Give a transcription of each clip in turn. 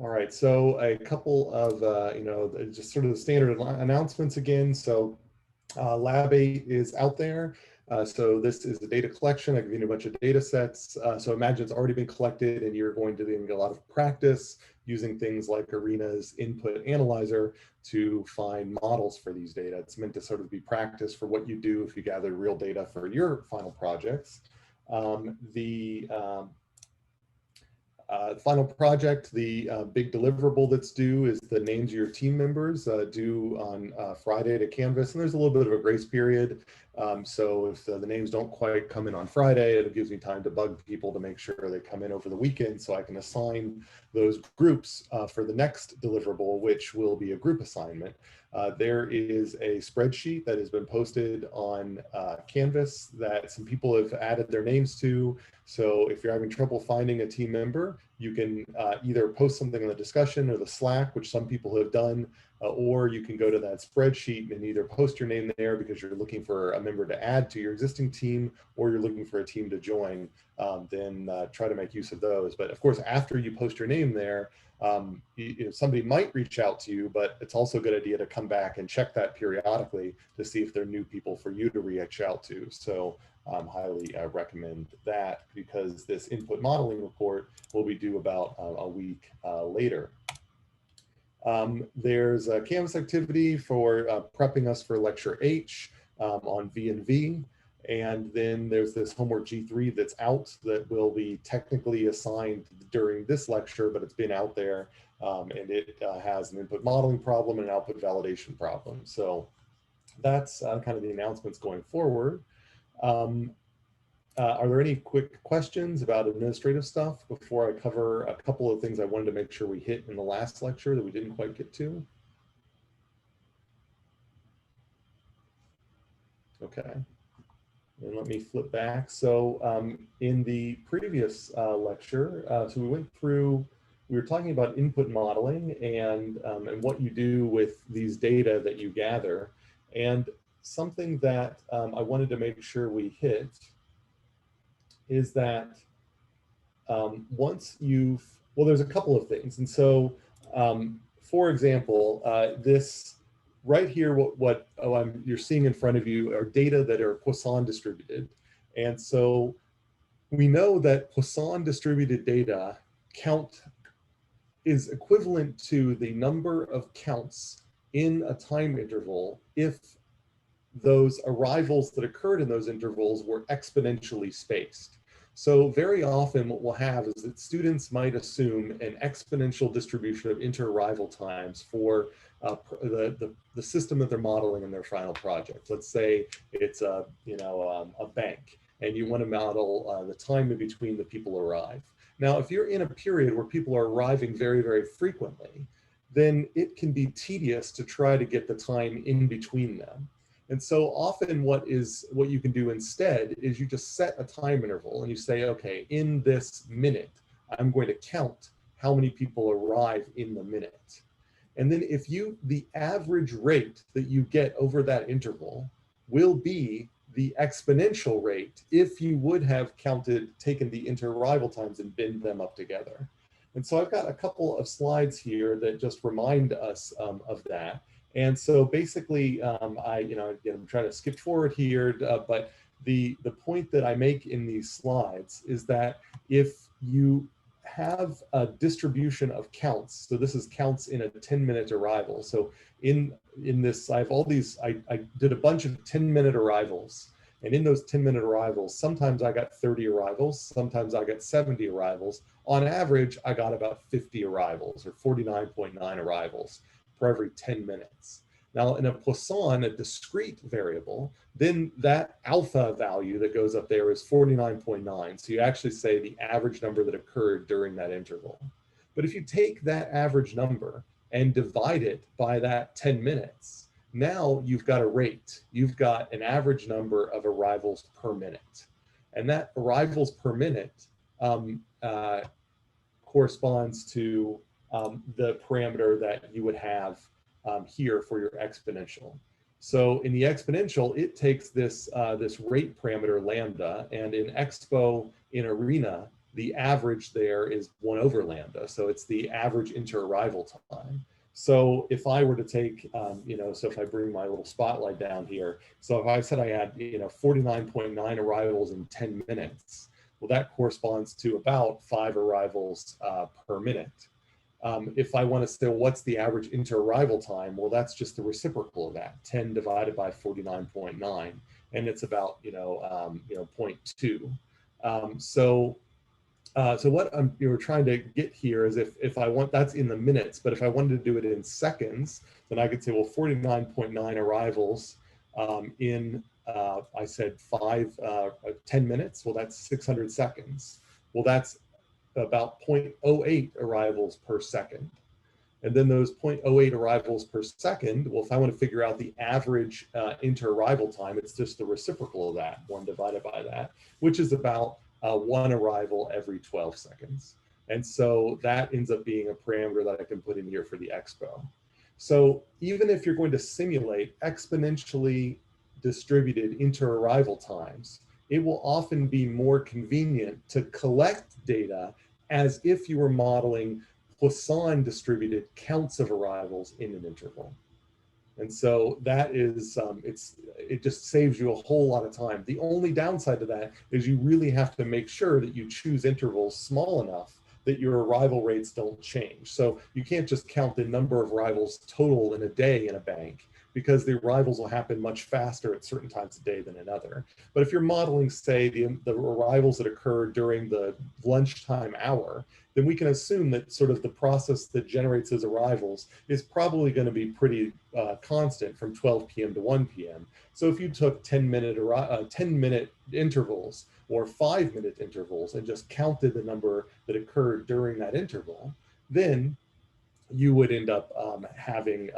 All right, so a couple of, just sort of the standard announcements again. So Lab 8 is out there. So this is the data collection. I've given you a bunch of data sets. So imagine it's already been collected and you're going to then get a lot of practice using things like ARENA's input analyzer to find models for these data. It's meant to sort of be practice for what you do if you gather real data for your final projects. Final project, the big deliverable that's due is the names of your team members due on Friday to Canvas. And there's a little bit of a grace period. So if the names don't quite come in on Friday, it gives me time to bug people to make sure they come in over the weekend so I can assign those groups for the next deliverable, which will be a group assignment. There is a spreadsheet that has been posted on Canvas that some people have added their names to. So if you're having trouble finding a team member, you can either post something in the discussion or the Slack, which some people have done, or you can go to that spreadsheet and either post your name there because you're looking for a member to add to your existing team, or you're looking for a team to join, then try to make use of those. But of course, after you post your name there, somebody might reach out to you, but it's also a good idea to come back and check that periodically to see if there are new people for you to reach out to. So highly recommend that, because this input modeling report will be due about a week later. There's a Canvas activity for prepping us for lecture H on V&V. And then there's this homework G3 that's out that will be technically assigned during this lecture, but it's been out there, and it has an input modeling problem and an output validation problem. So that's kind of the announcements going forward. Are there any quick questions about administrative stuff before I cover a couple of things I wanted to make sure we hit in the last lecture that we didn't quite get to? Okay. And let me flip back. So in the previous lecture, so we were talking about input modeling and what you do with these data that you gather. And something that I wanted to make sure we hit is that once there's a couple of things. And so, for example, this right here, you're seeing in front of you are data that are Poisson distributed. And so we know that Poisson distributed data count is equivalent to the number of counts in a time interval if those arrivals that occurred in those intervals were exponentially spaced. So very often what we'll have is that students might assume an exponential distribution of inter-arrival times for the system that they're modeling in their final project. Let's say it's a bank, and you want to model the time in between the people arrive. Now, if you're in a period where people are arriving very, very frequently, then it can be tedious to try to get the time in between them. And so often what you can do instead is you just set a time interval and you say, okay, in this minute, I'm going to count how many people arrive in the minute. And then the average rate that you get over that interval will be the exponential rate if you would have taken the inter-arrival times and binned them up together. And so I've got a couple of slides here that just remind us of that. And so basically, I'm trying to skip forward here, but the point that I make in these slides is that if you have a distribution of counts, so this is counts in a 10-minute arrival. So in this, I have all these, I did a bunch of 10-minute arrivals. And in those 10-minute arrivals, sometimes I got 30 arrivals, sometimes I got 70 arrivals. On average, I got about 50 arrivals, or 49.9 arrivals for every 10 minutes. Now in a Poisson, a discrete variable, then that alpha value that goes up there is 49.9. So you actually say the average number that occurred during that interval. But if you take that average number and divide it by that 10 minutes, now you've got a rate. You've got an average number of arrivals per minute. And that arrivals per minute corresponds to the parameter that you would have here for your exponential. So in the exponential, it takes this rate parameter lambda, and in Expo in ARENA, the average there is 1 over lambda. So it's the average inter-arrival time. So if I were to take, so if I bring my little spotlight down here, so if I said I had, 49.9 arrivals in 10 minutes, well, that corresponds to about 5 arrivals per minute. If I want to say, well, what's the average inter-arrival time? Well, that's just the reciprocal of that, 10 divided by 49.9, and it's about, 0.2. So what you're trying to get here is if I want, that's in the minutes, but if I wanted to do it in seconds, then I could say, well, 49.9 arrivals in, I said 10 minutes. Well, that's 600 seconds. Well, that's about 0.08 arrivals per second. And then those 0.08 arrivals per second, well, if I want to figure out the average inter-arrival time, it's just the reciprocal of that, 1 divided by that, which is about 1 arrival every 12 seconds. And so that ends up being a parameter that I can put in here for the expo. So even if you're going to simulate exponentially distributed inter-arrival times, it will often be more convenient to collect data as if you were modeling Poisson distributed counts of arrivals in an interval. And so that is, it just saves you a whole lot of time. The only downside to that is you really have to make sure that you choose intervals small enough that your arrival rates don't change. So you can't just count the number of arrivals total in a day in a bank, because the arrivals will happen much faster at certain times of day than another. But if you're modeling, say, the arrivals that occur during the lunchtime hour, then we can assume that sort of the process that generates those arrivals is probably going to be pretty constant from 12 p.m. to 1 p.m. So if you took 10-minute intervals or 5-minute intervals and just counted the number that occurred during that interval, then you would end up having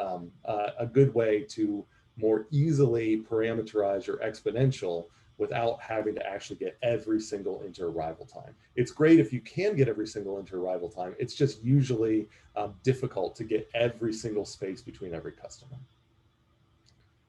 a good way to more easily parameterize your exponential without having to actually get every single inter-arrival time. It's great if you can get every single inter-arrival time. It's just usually difficult to get every single space between every customer.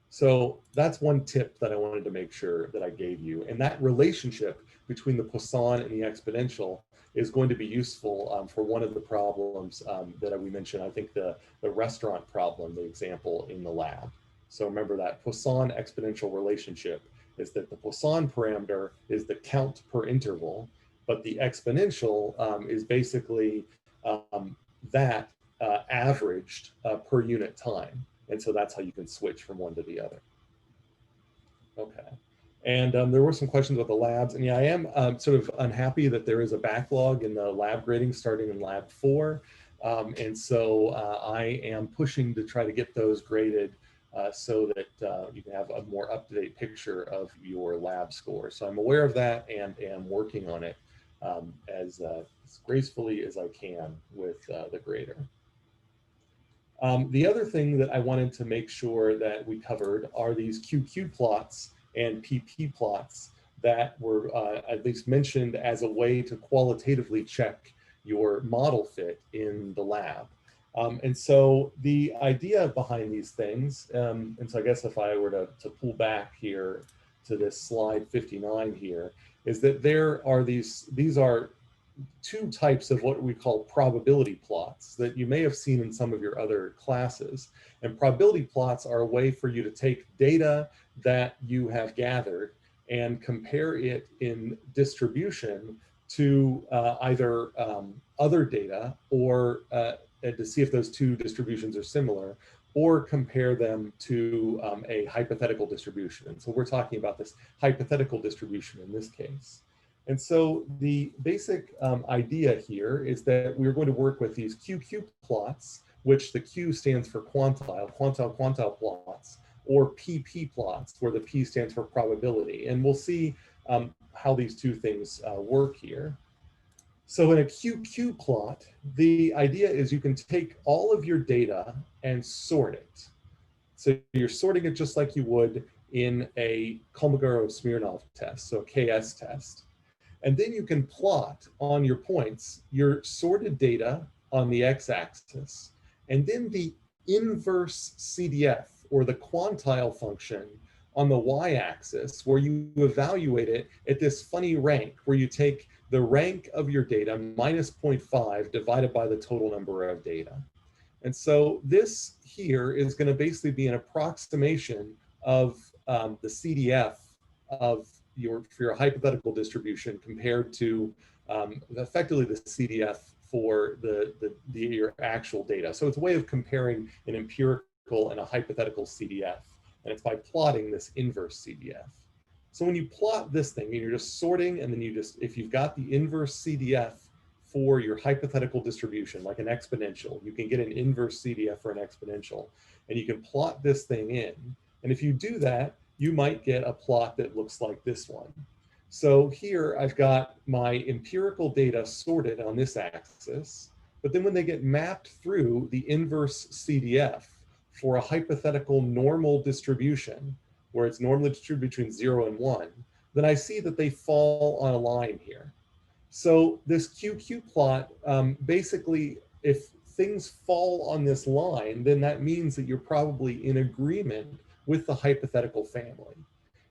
So that's one tip that I wanted to make sure that I gave you. And that relationship between the Poisson and the exponential is going to be useful for one of the problems that we mentioned. I think the restaurant problem, the example in the lab. So remember that Poisson exponential relationship is that the Poisson parameter is the count per interval, but the exponential is basically that averaged per unit time. And so that's how you can switch from one to the other. Okay. And there were some questions about the labs. And yeah, I am sort of unhappy that there is a backlog in the lab grading starting in lab 4. And so I am pushing to try to get those graded so that you can have a more up-to-date picture of your lab score. So I'm aware of that and am working on it as gracefully as I can with the grader. The other thing that I wanted to make sure that we covered are these QQ plots and PP plots that were at least mentioned as a way to qualitatively check your model fit in the lab. And so the idea behind these things, and so I guess if I were to pull back here to this slide 59 here, is that there are these are two types of what we call probability plots that you may have seen in some of your other classes. And probability plots are a way for you to take data that you have gathered and compare it in distribution to either other data or to see if those two distributions are similar, or compare them to a hypothetical distribution. And so we're talking about this hypothetical distribution in this case. And so the basic idea here is that we're going to work with these QQ plots, which the Q stands for quantile plots, or PP plots, where the P stands for probability. And we'll see how these two things work here. So in a QQ plot, the idea is you can take all of your data and sort it. So you're sorting it just like you would in a Kolmogorov-Smirnov test, so a KS test. And then you can plot on your points your sorted data on the x-axis, and then the inverse CDF, or the quantile function, on the y-axis, where you evaluate it at this funny rank, where you take the rank of your data minus 0.5 divided by the total number of data. And so this here is going to basically be an approximation of the CDF of for your hypothetical distribution compared to effectively the CDF for your actual data. So it's a way of comparing an empirical and a hypothetical CDF, and it's by plotting this inverse CDF. So when you plot this thing, you're just sorting, and then if you've got the inverse CDF for your hypothetical distribution, like an exponential, you can get an inverse CDF for an exponential, and you can plot this thing in. And if you do that, you might get a plot that looks like this one. So here I've got my empirical data sorted on this axis, but then when they get mapped through the inverse CDF for a hypothetical normal distribution, where it's normally distributed between 0 and 1, then I see that they fall on a line here. So this QQ plot, basically, if things fall on this line, then that means that you're probably in agreement with the hypothetical family.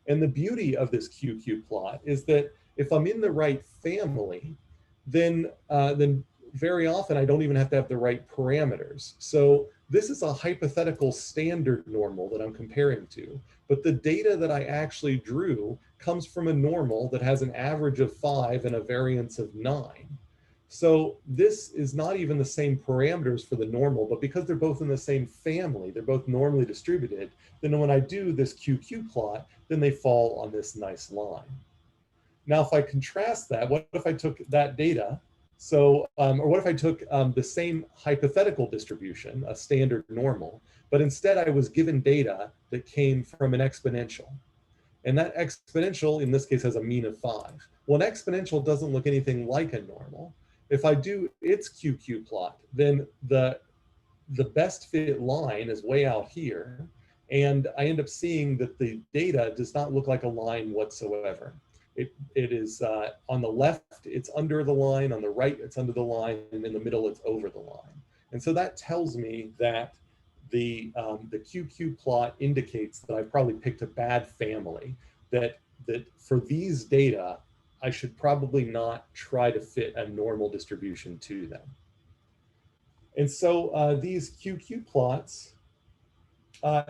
And the beauty of this QQ plot is that if I'm in the right family, then very often I don't even have to have the right parameters. So this is a hypothetical standard normal that I'm comparing to, but the data that I actually drew comes from a normal that has an average of 5 and a variance of 9. So this is not even the same parameters for the normal, but because they're both in the same family, they're both normally distributed, then when I do this QQ plot, then they fall on this nice line. Now, if I contrast that, what if I took that data, or what if I took the same hypothetical distribution, a standard normal, but instead I was given data that came from an exponential. And that exponential, in this case, has a mean of 5. Well, an exponential doesn't look anything like a normal. If I do its QQ plot, then the best fit line is way out here. And I end up seeing that the data does not look like a line whatsoever. It is on the left, it's under the line, on the right, it's under the line, and in the middle, it's over the line. And so that tells me that the QQ plot indicates that I've probably picked a bad family, that for these data, I should probably not try to fit a normal distribution to them. And so these QQ plots,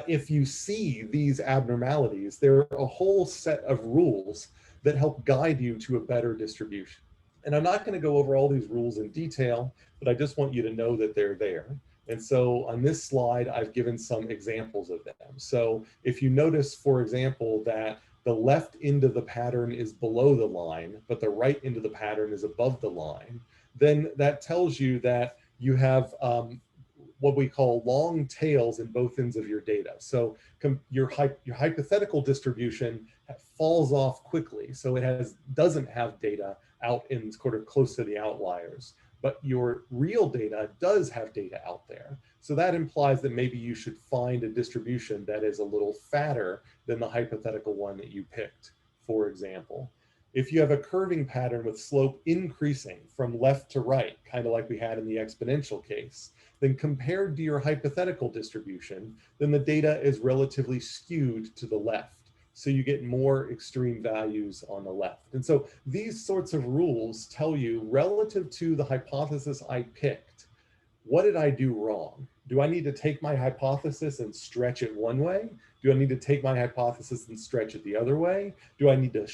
if you see these abnormalities, there are a whole set of rules that help guide you to a better distribution. And I'm not going to go over all these rules in detail, but I just want you to know that they're there. And so on this slide, I've given some examples of them. So if you notice, for example, that the left end of the pattern is below the line, but the right end of the pattern is above the line, then that tells you that you have what we call long tails in both ends of your data. So your hypothetical distribution falls off quickly. So it doesn't have data out in sort of close to the outliers, but your real data does have data out there. So that implies that maybe you should find a distribution that is a little fatter than the hypothetical one that you picked, for example. If you have a curving pattern with slope increasing from left to right, kind of like we had in the exponential case, then compared to your hypothetical distribution, then the data is relatively skewed to the left. So you get more extreme values on the left. And so these sorts of rules tell you, relative to the hypothesis I picked, what did I do wrong? Do I need to take my hypothesis and stretch it one way? Do I need to take my hypothesis and stretch it the other way? Do I need to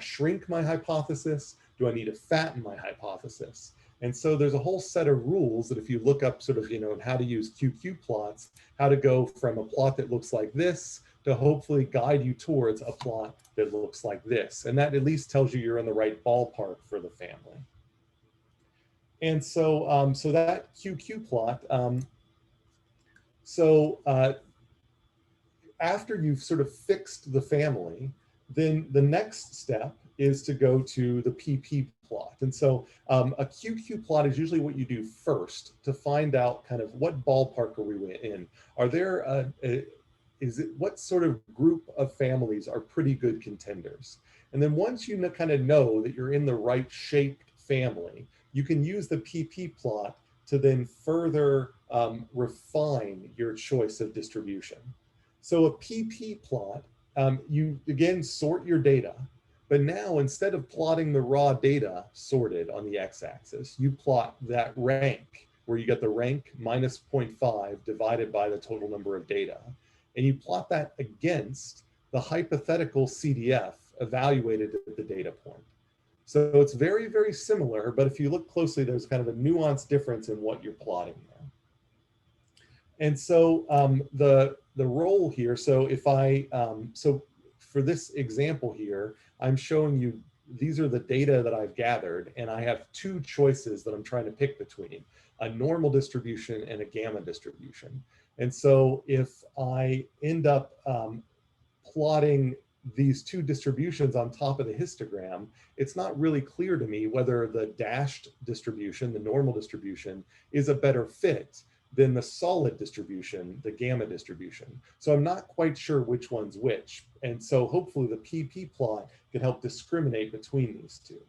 shrink my hypothesis? Do I need to fatten my hypothesis? And so there's a whole set of rules that if you look up sort of, how to use QQ plots, how to go from a plot that looks like this to hopefully guide you towards a plot that looks like this. And that at least tells you you're in the right ballpark for the family. And so, so that QQ plot, after you've sort of fixed the family, then the next step is to go to the PP plot. And so a QQ plot is usually what you do first to find out kind of what ballpark are we in. Are there, what sort of group of families are pretty good contenders? And then once you kind of know that you're in the right shaped family, you can use the PP plot to then further refine your choice of distribution. So a PP plot, you again sort your data, But now, instead of plotting the raw data sorted on the x-axis, you plot that rank, where you get the rank minus 0.5 divided by the total number of data. And you plot that against the hypothetical CDF evaluated at the data point. So it's very, very similar, but if you look closely, there's kind of a nuanced difference in what you're plotting there. And so the role here, so if I, so for this example here, I'm showing you, these are the data that I've gathered, and I have two choices that I'm trying to pick between, a normal distribution and a gamma distribution. And so if I end up plotting these two distributions on top of the histogram, it's not really clear to me whether the dashed distribution, the normal distribution, is a better fit than the solid distribution, the gamma distribution. So I'm not quite sure which one's which. And so hopefully the PP plot can help discriminate between these two.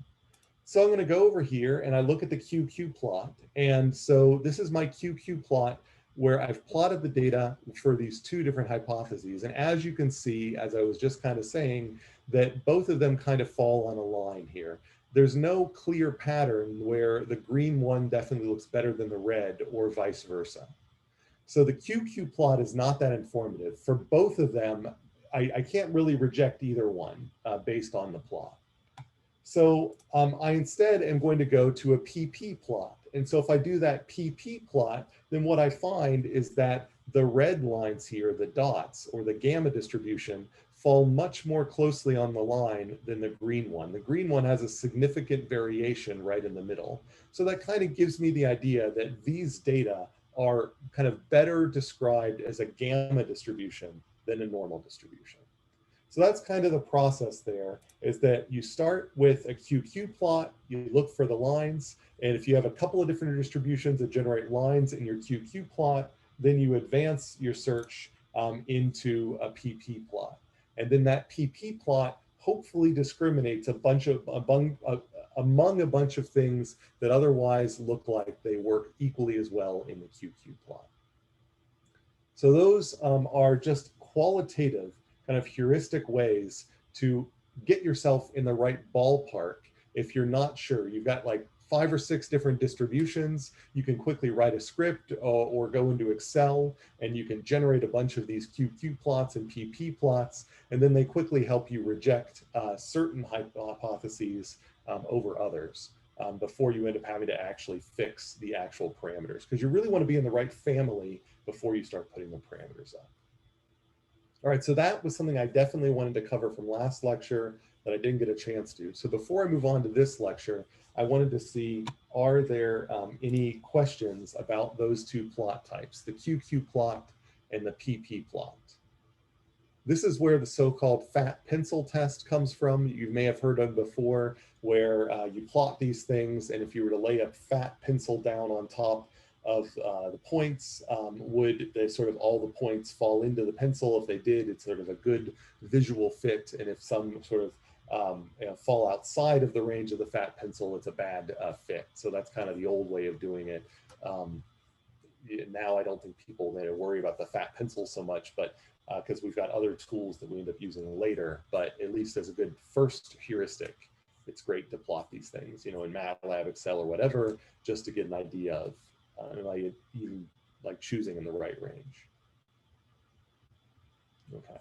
So I'm going to go over here and I look at the QQ plot. And so this is my QQ plot where I've plotted the data for these two different hypotheses. And as you can see, as I was just kind of saying, that both of them kind of fall on a line here. There's no clear pattern where the green one definitely looks better than the red or vice versa. So the QQ plot is not that informative. For both of them, I can't really reject either one based on the plot. So I instead am going to go to a PP plot. And so if I do that PP plot, then what I find is that the red lines here, the dots or the gamma distribution, fall much more closely on the line than the green one. The green one has a significant variation right in the middle. So that kind of gives me the idea that these data are kind of better described as a gamma distribution than a normal distribution. So that's kind of the process there, is that you start with a QQ plot, you look for the lines, and if you have a couple of different distributions that generate lines in your QQ plot, then you advance your search into a PP plot. And then that PP plot hopefully discriminates among a bunch of things that otherwise look like they work equally as well in the QQ plot. So those are just qualitative kind of heuristic ways to get yourself in the right ballpark. If you're not sure, you've got like 5 or 6 different distributions, you can quickly write a script or go into Excel and you can generate a bunch of these QQ plots and PP plots, and then they quickly help you reject certain hypotheses over others before you end up having to actually fix the actual parameters, because you really want to be in the right family before you start putting the parameters up. All right, so that was something I definitely wanted to cover from last lecture that I didn't get a chance to. So before I move on to this lecture, I wanted to see, are there any questions about those two plot types, the QQ plot and the PP plot? This is where the so-called fat pencil test comes from. You may have heard of before, where you plot these things, and if you were to lay a fat pencil down on top of the points, would they sort of all the points fall into the pencil? If they did, it's sort of a good visual fit, and if some sort of fall outside of the range of the fat pencil, it's a bad fit. So that's kind of the old way of doing it. Now I don't think people may worry about the fat pencil so much, but because we've got other tools that we end up using later, but at least as a good first heuristic, it's great to plot these things, you know, in MATLAB, Excel, or whatever, just to get an idea of even like choosing in the right range. Okay.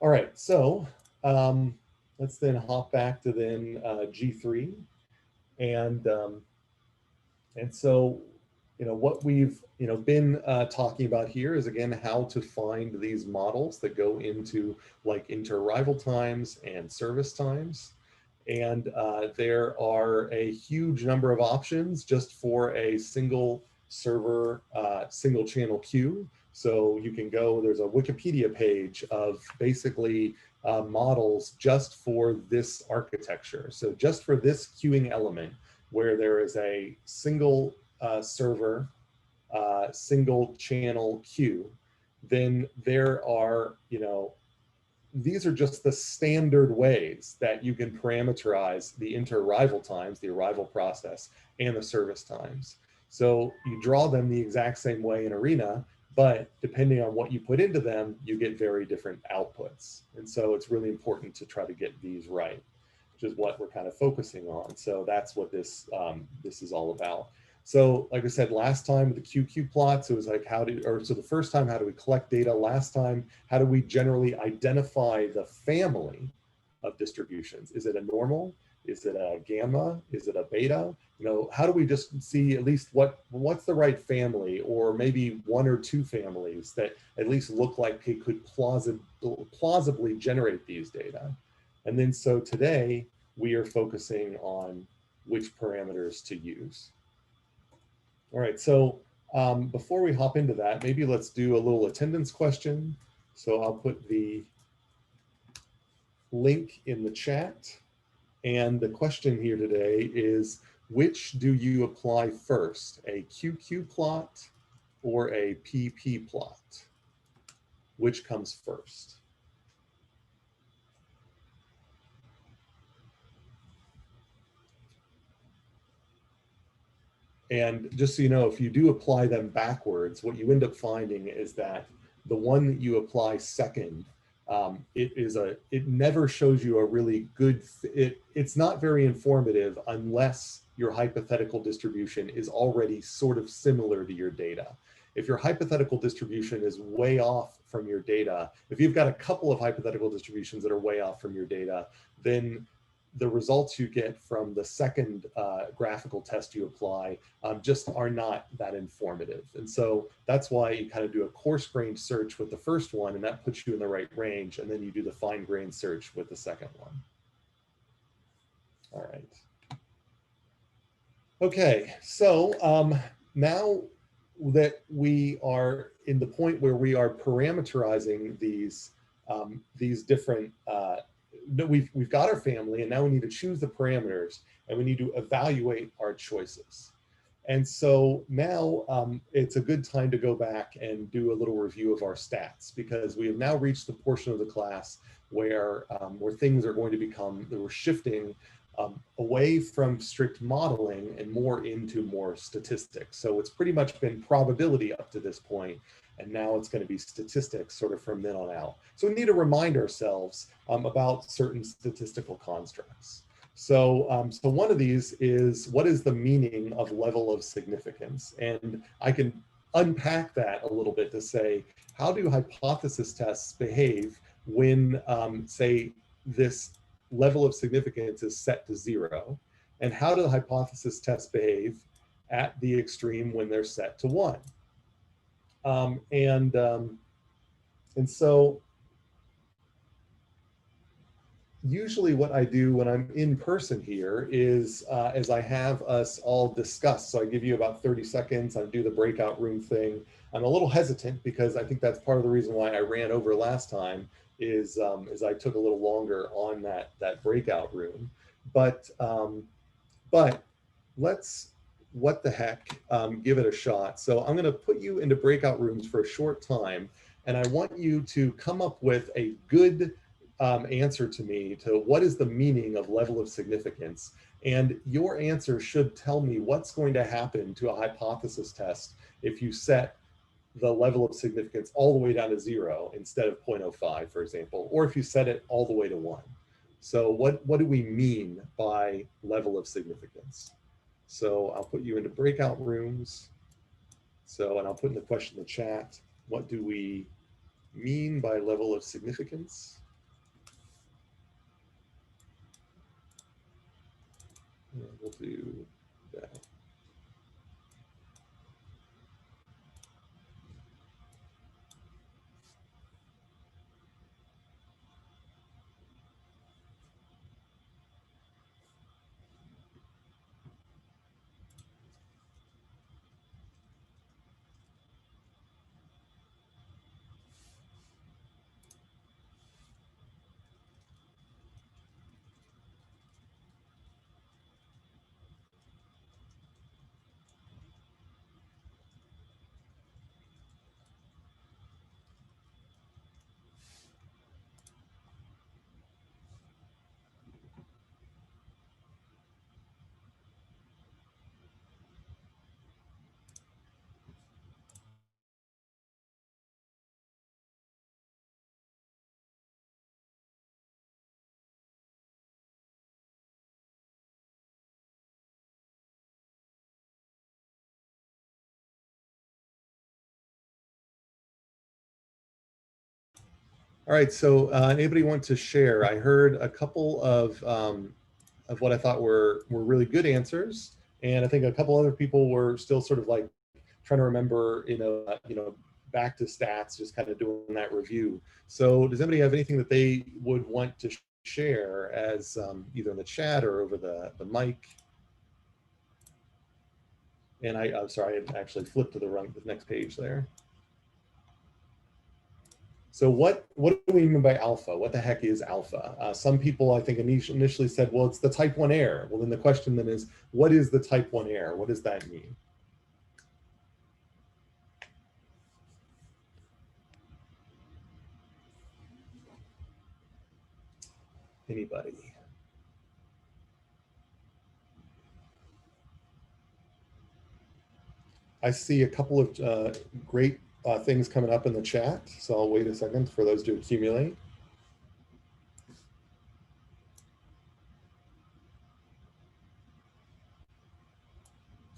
All right, so let's then hop back to then G3, and so what we've been talking about here is again how to find these models that go into like inter-arrival times and service times. And there are a huge number of options just for a single server, single channel queue. So you can go, there's a Wikipedia page of basically models just for this architecture. So just for this queuing element, where there is a single server, single channel queue, then there are, these are just the standard ways that you can parameterize the inter-arrival times, the arrival process, and the service times. So you draw them the exact same way in Arena, but depending on what you put into them, you get very different outputs. And so it's really important to try to get these right, which is what we're kind of focusing on. So that's what this is all about. So like I said, last time with the QQ plots, it was like so the first time, how do we collect data? Last time, how do we generally identify the family of distributions? Is it a normal? Is it a gamma? Is it a beta? You know, how do we just see at least what's the right family, or maybe one or two families that at least look like they could plausibly generate these data? And then so today we are focusing on which parameters to use. All right, so before we hop into that, maybe let's do a little attendance question. So I'll put the link in the chat. And the question here today is, which do you apply first, a QQ plot or a PP plot? Which comes first? And just so you know, if you do apply them backwards, what you end up finding is that the one that you apply second, it never shows you a really good, it's not very informative unless your hypothetical distribution is already sort of similar to your data. If your hypothetical distribution is way off from your data, if you've got a couple of hypothetical distributions that are way off from your data, then the results you get from the second graphical test you apply just are not that informative. And so that's why you kind of do a coarse-grained search with the first one, and that puts you in the right range, and then you do the fine-grained search with the second one. All right. Okay, so now that we are in the point where we are parameterizing these different we've got our family, and now we need to choose the parameters, and we need to evaluate our choices. And so now it's a good time to go back and do a little review of our stats, because we have now reached the portion of the class where things are going to become, that we're shifting away from strict modeling and more into more statistics. So it's pretty much been probability up to this point, and now it's going to be statistics sort of from then on out. So we need to remind ourselves about certain statistical constructs. So, so one of these is, what is the meaning of level of significance? And I can unpack that a little bit to say, how do hypothesis tests behave when, say, this level of significance is set to 0? And how do the hypothesis tests behave at the extreme when they're set to 1? And so usually what I do when I'm in person here is, as I have us all discuss, so I give you about 30 seconds, I do the breakout room thing. I'm a little hesitant because I think that's part of the reason why I ran over last time, is I took a little longer on that breakout room. But let's, what the heck, give it a shot. So I'm going to put you into breakout rooms for a short time, and I want you to come up with a good answer to me to what is the meaning of level of significance. And your answer should tell me what's going to happen to a hypothesis test if you set the level of significance all the way down to 0 instead of 0.05, for example, or if you set it all the way to 1. So what do we mean by level of significance? So I'll put you into breakout rooms. So, and I'll put in the question in the chat, what do we mean by level of significance? And we'll do that. All right, so anybody want to share? I heard a couple of what I thought were really good answers, and I think a couple other people were still sort of like trying to remember, back to stats, just kind of doing that review. So, does anybody have anything that they would want to share as either in the chat or over the mic? And I'm sorry, I actually flipped to the next page there. So what do we mean by alpha? What the heck is alpha? Some people I think initially said, well, it's the type 1 error. Well, then the question then is, what is the type 1 error? What does that mean? Anybody? I see a couple of great things coming up in the chat. So I'll wait a second for those to accumulate.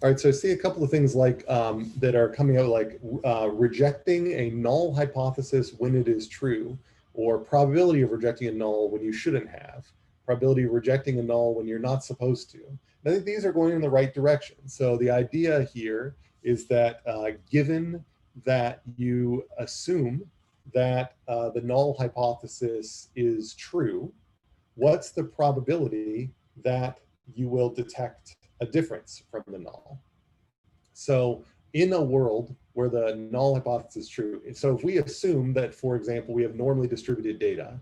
All right, so I see a couple of things like that are coming out, like rejecting a null hypothesis when it is true, or probability of rejecting a null when you shouldn't have, probability of rejecting a null when you're not supposed to. And I think these are going in the right direction. So the idea here is that given that you assume that the null hypothesis is true, what's the probability that you will detect a difference from the null? So in a world where the null hypothesis is true, so if we assume that, for example, we have normally distributed data,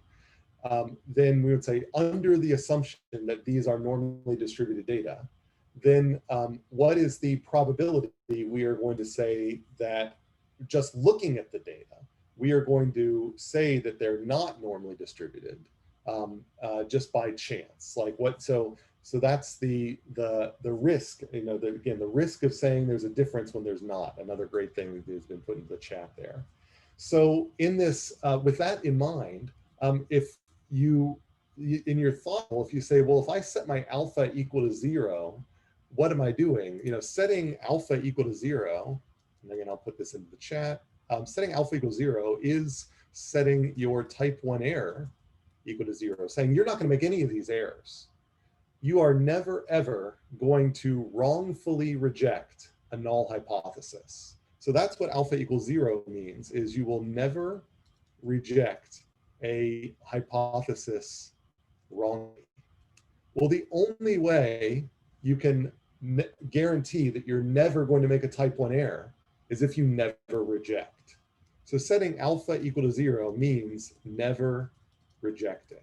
then we would say under the assumption that these are normally distributed data, then what is the probability we are going to say that just looking at the data, we are going to say that they're not normally distributed just by chance? Like what? So that's the risk. Again, the risk of saying there's a difference when there's not. Another great thing that has been put into the chat there. So in this, with that in mind, if you in your thought, if you say, well, if I set my alpha equal to 0, what am I doing? Setting alpha equal to 0, and again, I'll put this into the chat. Setting alpha equal to 0 is setting your type 1 error equal to 0, saying you're not going to make any of these errors. You are never, ever going to wrongfully reject a null hypothesis. So that's what alpha equals 0 means, is you will never reject a hypothesis wrongly. Well, the only way you can guarantee that you're never going to make a type 1 error is if you never reject. So setting alpha equal to 0 means never rejecting.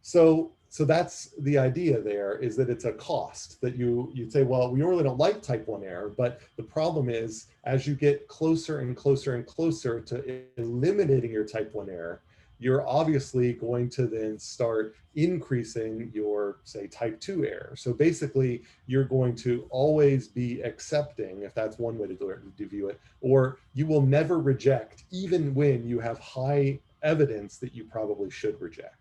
So that's the idea there, is that it's a cost that you'd say, well, we really don't like type 1 error, but the problem is as you get closer and closer and closer to eliminating your type 1 error, you're obviously going to then start increasing your, say, type 2 error. So basically, you're going to always be accepting, if that's one way to view it, or you will never reject, even when you have high evidence that you probably should reject.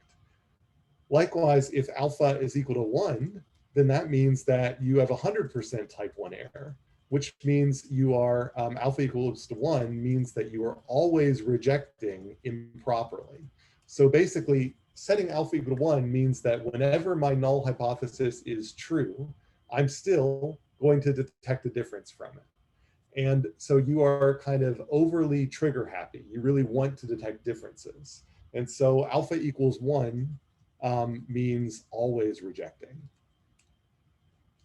Likewise, if alpha is equal to 1, then that means that you have 100% type 1 error, which means you are, alpha equals to 1 means that you are always rejecting improperly. So basically, setting alpha equal to 1 means that whenever my null hypothesis is true, I'm still going to detect a difference from it. And so you are kind of overly trigger happy. You really want to detect differences. And so alpha equals 1 means always rejecting.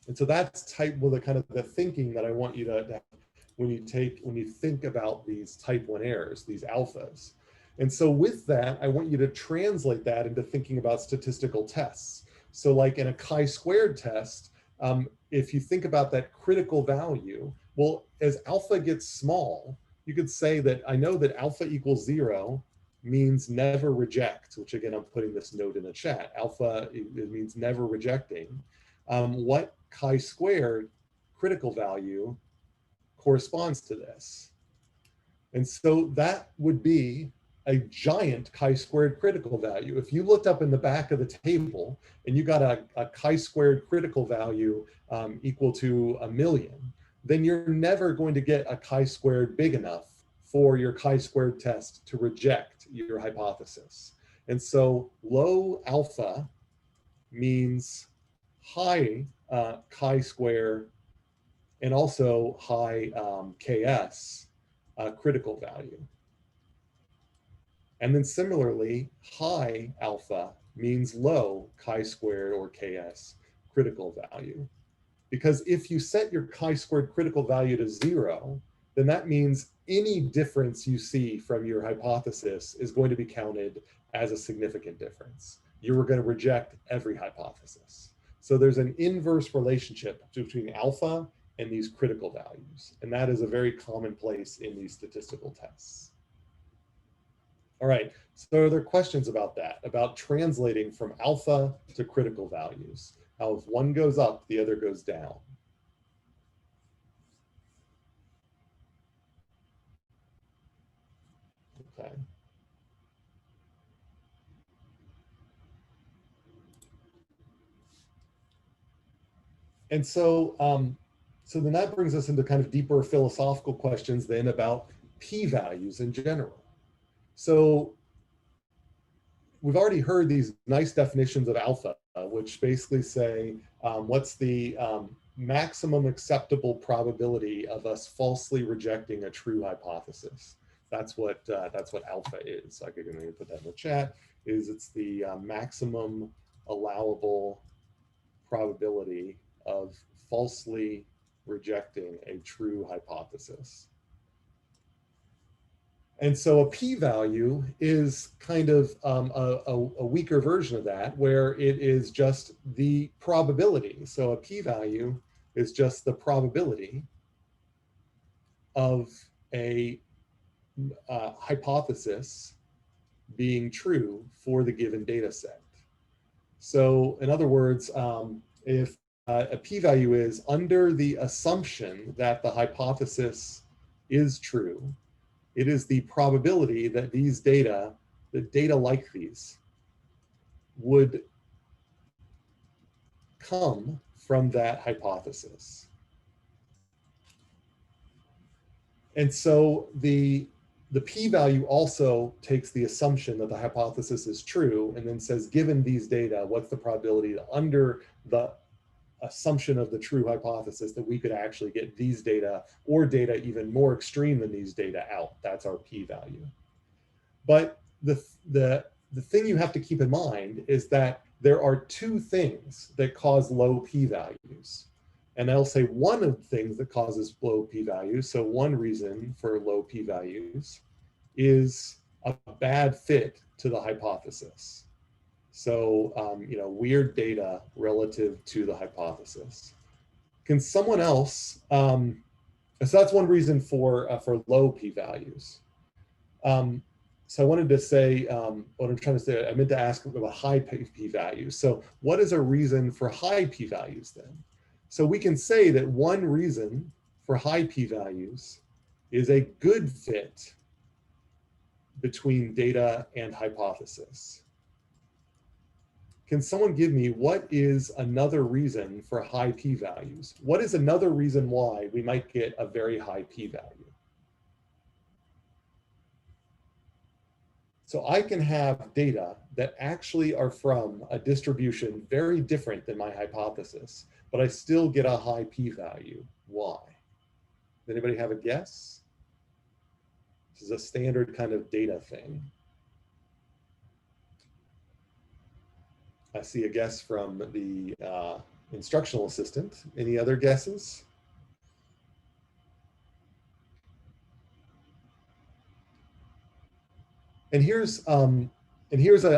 And so that's the kind of the thinking that I want you to have when you think about these type 1 errors, these alphas. And so with that, I want you to translate that into thinking about statistical tests. So like in a chi-squared test, if you think about that critical value, well, as alpha gets small, you could say that I know that alpha equals 0 means never reject, which again, I'm putting this note in the chat. Alpha, it means never rejecting. What chi-squared critical value corresponds to this? And so that would be a giant chi-squared critical value. If you looked up in the back of the table and you got a chi-squared critical value equal to 1,000,000, then you're never going to get a chi-squared big enough for your chi-squared test to reject your hypothesis. And so low alpha means high chi-square and also high ks critical value. And then similarly, high alpha means low chi-squared or ks critical value. Because if you set your chi-squared critical value to 0, then that means any difference you see from your hypothesis is going to be counted as a significant difference. You're going to reject every hypothesis. So there's an inverse relationship between alpha and these critical values. And that is a very commonplace in these statistical tests. All right, so are there questions about that, about translating from alpha to critical values? How if one goes up, the other goes down? Okay. And so, so then that brings us into kind of deeper philosophical questions then about p-values in general. So we've already heard these nice definitions of alpha, which basically say what's the maximum acceptable probability of us falsely rejecting a true hypothesis. That's what alpha is. I could put that in the chat. It's the maximum allowable probability of falsely rejecting a true hypothesis. And so a p-value is kind of a weaker version of that, where it is just the probability. So a p-value is just the probability of a hypothesis being true for the given data set. So in other words, if a p-value is under the assumption that the hypothesis is true, it is the probability that these data, that data like these, would come from that hypothesis. And so the p-value also takes the assumption that the hypothesis is true and then says, given these data, what's the probability that under the assumption of the true hypothesis that we could actually get these data or data even more extreme than these data out? That's our p-value. But the thing you have to keep in mind is that there are two things that cause low p-values. And I'll say one of the things that causes low p-values, so one reason for low p-values is a bad fit to the hypothesis. So, weird data relative to the hypothesis. Can someone else, so that's one reason for low p-values. So I wanted to say, what I'm trying to say, I meant to ask about high p-values. So what is a reason for high p-values then? So we can say that one reason for high p-values is a good fit between data and hypothesis. Can someone give me what is another reason for high p-values? What is another reason why we might get a very high p-value? So I can have data that actually are from a distribution very different than my hypothesis, but I still get a high p-value. Why? Does anybody have a guess? This is a standard kind of data thing. I see a guess from the instructional assistant. Any other guesses? And here's a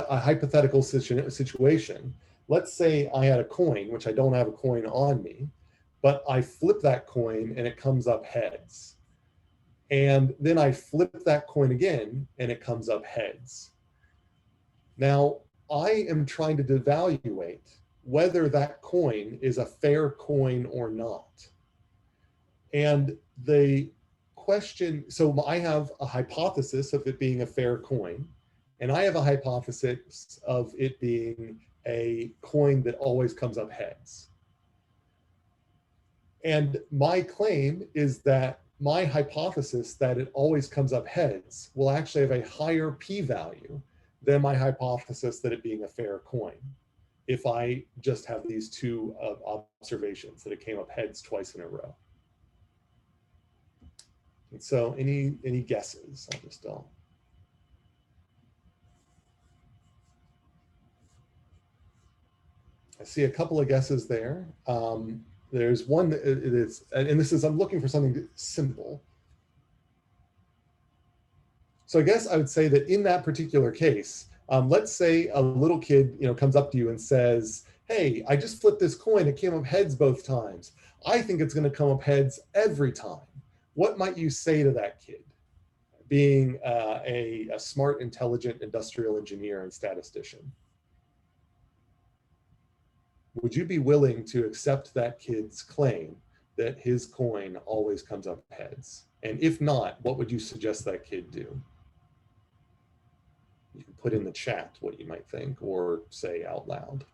hypothetical situation. Let's say I had a coin, which I don't have a coin on me, but I flip that coin and it comes up heads. And then I flip that coin again and it comes up heads. Now, I am trying to evaluate whether that coin is a fair coin or not. And the question, so I have a hypothesis of it being a fair coin, and I have a hypothesis of it being a coin that always comes up heads. And my claim is that my hypothesis that it always comes up heads will actually have a higher p-value than my hypothesis that it being a fair coin, if I just have these two observations that it came up heads twice in a row. And so any guesses? I see a couple of guesses there. There's one that it is, and this is, I'm looking for something simple. So I guess I would say that in that particular case, let's say a little kid, comes up to you and says, hey, I just flipped this coin, it came up heads both times. I think it's gonna come up heads every time. What might you say to that kid, being a smart, intelligent industrial engineer and statistician? Would you be willing to accept that kid's claim that his coin always comes up heads? And if not, what would you suggest that kid do? You can put in the chat what you might think or say out loud.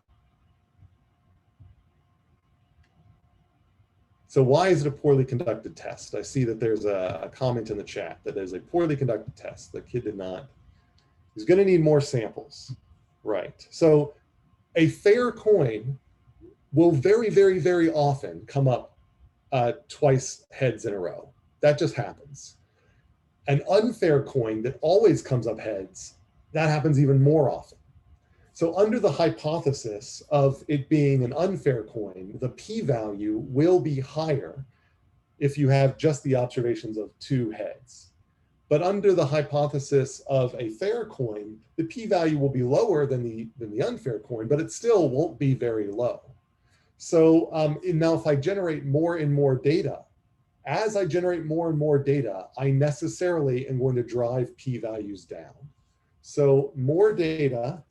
So why is it a poorly conducted test? I see that there's a comment in the chat that is a poorly conducted test. The kid did not, he's gonna need more samples, right? So a fair coin will very, very, very often come up twice heads in a row. That just happens. An unfair coin that always comes up heads, that happens even more often. So under the hypothesis of it being an unfair coin, the p-value will be higher if you have just the observations of two heads. But under the hypothesis of a fair coin, the p-value will be lower than the unfair coin, but it still won't be very low. So now if I generate more and more data, as I generate more and more data, I necessarily am going to drive p-values down. So more data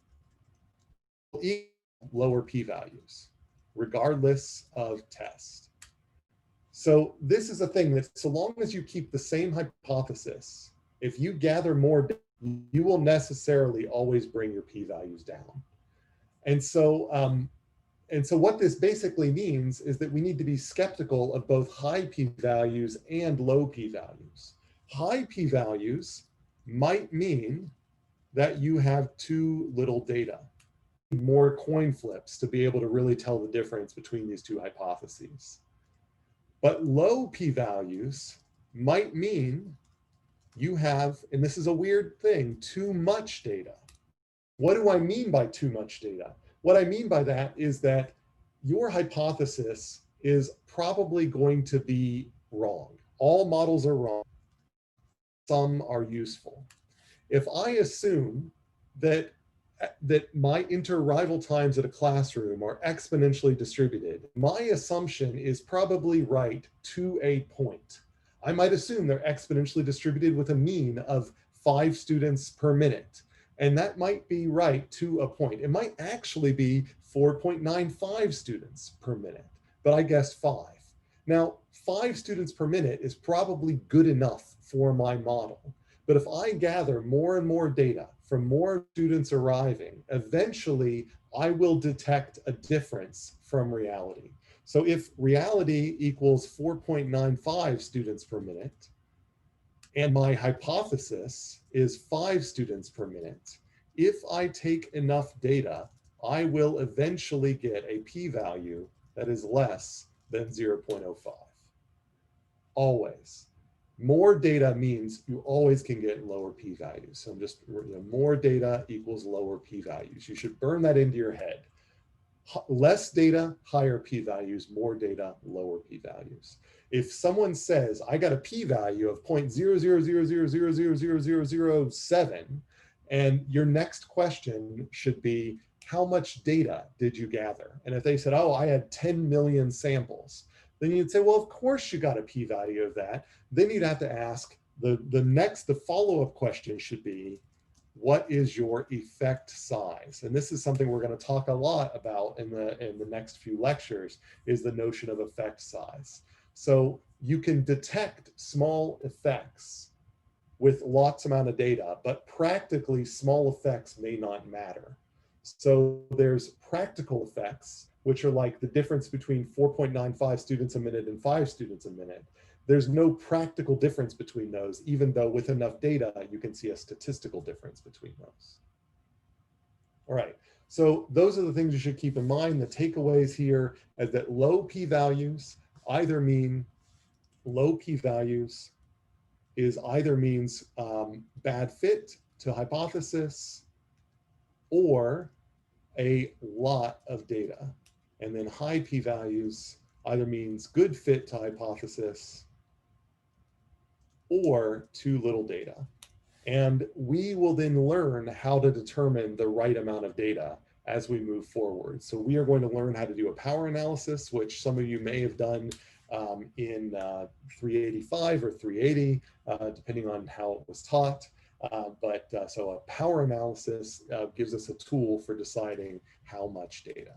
will equal lower p-values, regardless of test. So this is a thing that so long as you keep the same hypothesis, if you gather more data, you will necessarily always bring your p-values down. And so what this basically means is that we need to be skeptical of both high p-values and low p-values. High p-values might mean that you have too little data, more coin flips to be able to really tell the difference between these two hypotheses. But low p-values might mean you have, and this is a weird thing, too much data. What do I mean by too much data? What I mean by that is that your hypothesis is probably going to be wrong. All models are wrong. Some are useful. If I assume that my inter-arrival times at a classroom are exponentially distributed, my assumption is probably right to a point. I might assume they're exponentially distributed with a mean of 5 students per minute. And that might be right to a point. It might actually be 4.95 students per minute, but I guessed 5. Now, 5 students per minute is probably good enough for my model. But if I gather more and more data from more students arriving, eventually I will detect a difference from reality. So if reality equals 4.95 students per minute, and my hypothesis is 5 students per minute, if I take enough data, I will eventually get a p-value that is less than 0.05. Always. More data means you always can get lower p-values. So I'm just, more data equals lower p-values. You should burn that into your head. Less data, higher p-values, more data, lower p-values. If someone says, I got a p-value of 0.000000007, and your next question should be, how much data did you gather? And if they said, oh, I had 10 million samples, then you'd say, well, of course you got a p-value of that. Then you'd have to ask, the follow-up question should be, what is your effect size? And this is something we're going to talk a lot about in the next few lectures, is the notion of effect size. So you can detect small effects with lots amount of data, but practically small effects may not matter. So there's practical effects, which are like the difference between 4.95 students a minute and 5 students a minute. there's no practical difference between those, even though with enough data, you can see a statistical difference between those. All right, so those are the things you should keep in mind. The takeaways here is that low p-values either mean low p-values is either means bad fit to hypothesis or a lot of data. And then high p-values either means good fit to hypothesis or too little data. And we will then learn how to determine the right amount of data as we move forward. So we are going to learn how to do a power analysis, which some of you may have done in 385 or 380, depending on how it was taught. So a power analysis gives us a tool for deciding how much data.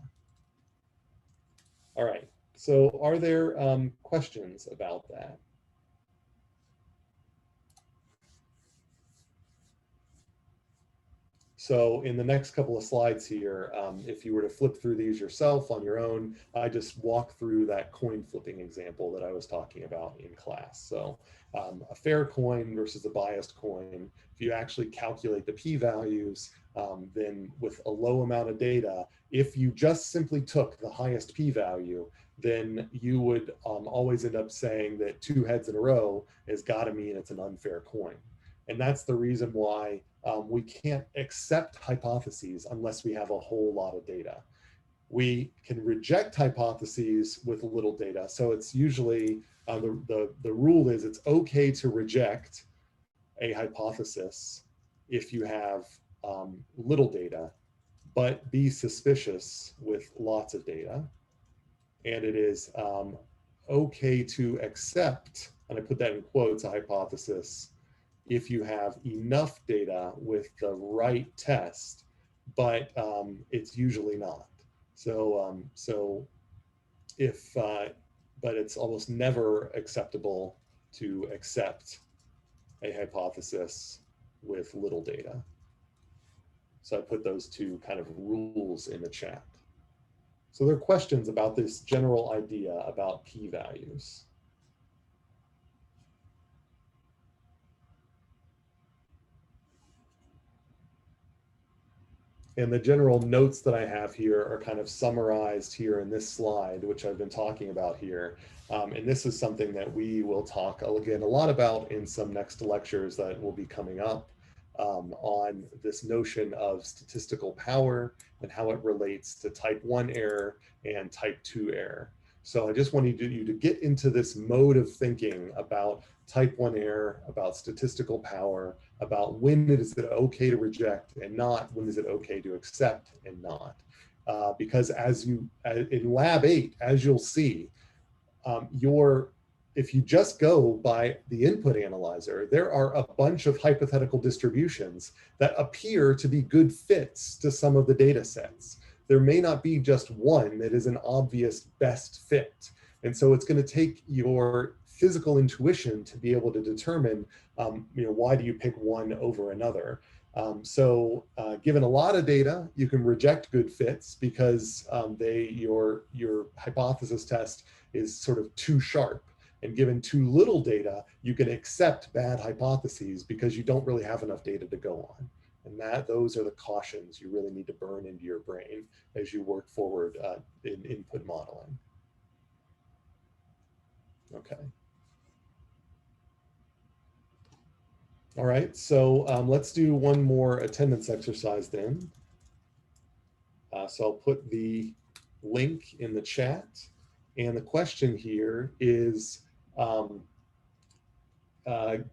All right, so are there questions about that? So in the next couple of slides here, if you were to flip through these yourself on your own, I just walk through that coin flipping example that I was talking about in class. So a fair coin versus a biased coin, if you actually calculate the p-values, then with a low amount of data, if you just simply took the highest p-value, then you would always end up saying that 2 heads in a row has got to mean it's an unfair coin. And that's the reason why we can't accept hypotheses unless we have a whole lot of data. We can reject hypotheses with little data. So it's usually, the rule is it's okay to reject a hypothesis if you have little data, but be suspicious with lots of data. And it is okay to accept, and I put that in quotes, a hypothesis, if you have enough data with the right test, but it's usually not. So, but it's almost never acceptable to accept a hypothesis with little data. So I put those 2 kind of rules in the chat. So there are questions about this general idea about p-values. And the general notes that I have here are kind of summarized here in this slide, which I've been talking about here. And this is something that we will talk again a lot about in some next lectures that will be coming up on this notion of statistical power and how it relates to type 1 error and type 2 error. So I just wanted you to get into this mode of thinking about type 1 error, about statistical power, about when is it okay to reject and not, when is it okay to accept and not. Because in lab 8, as you'll see, if you just go by the input analyzer, there are a bunch of hypothetical distributions that appear to be good fits to some of the data sets. There may not be just one that is an obvious best fit. And so it's going to take your physical intuition to be able to determine, why do you pick one over another? Given a lot of data, you can reject good fits because your hypothesis test is sort of too sharp. And given too little data, you can accept bad hypotheses because you don't really have enough data to go on. And those are the cautions you really need to burn into your brain as you work forward in input modeling. Okay. All right, so let's do one more attendance exercise then. So I'll put the link in the chat. And the question here is,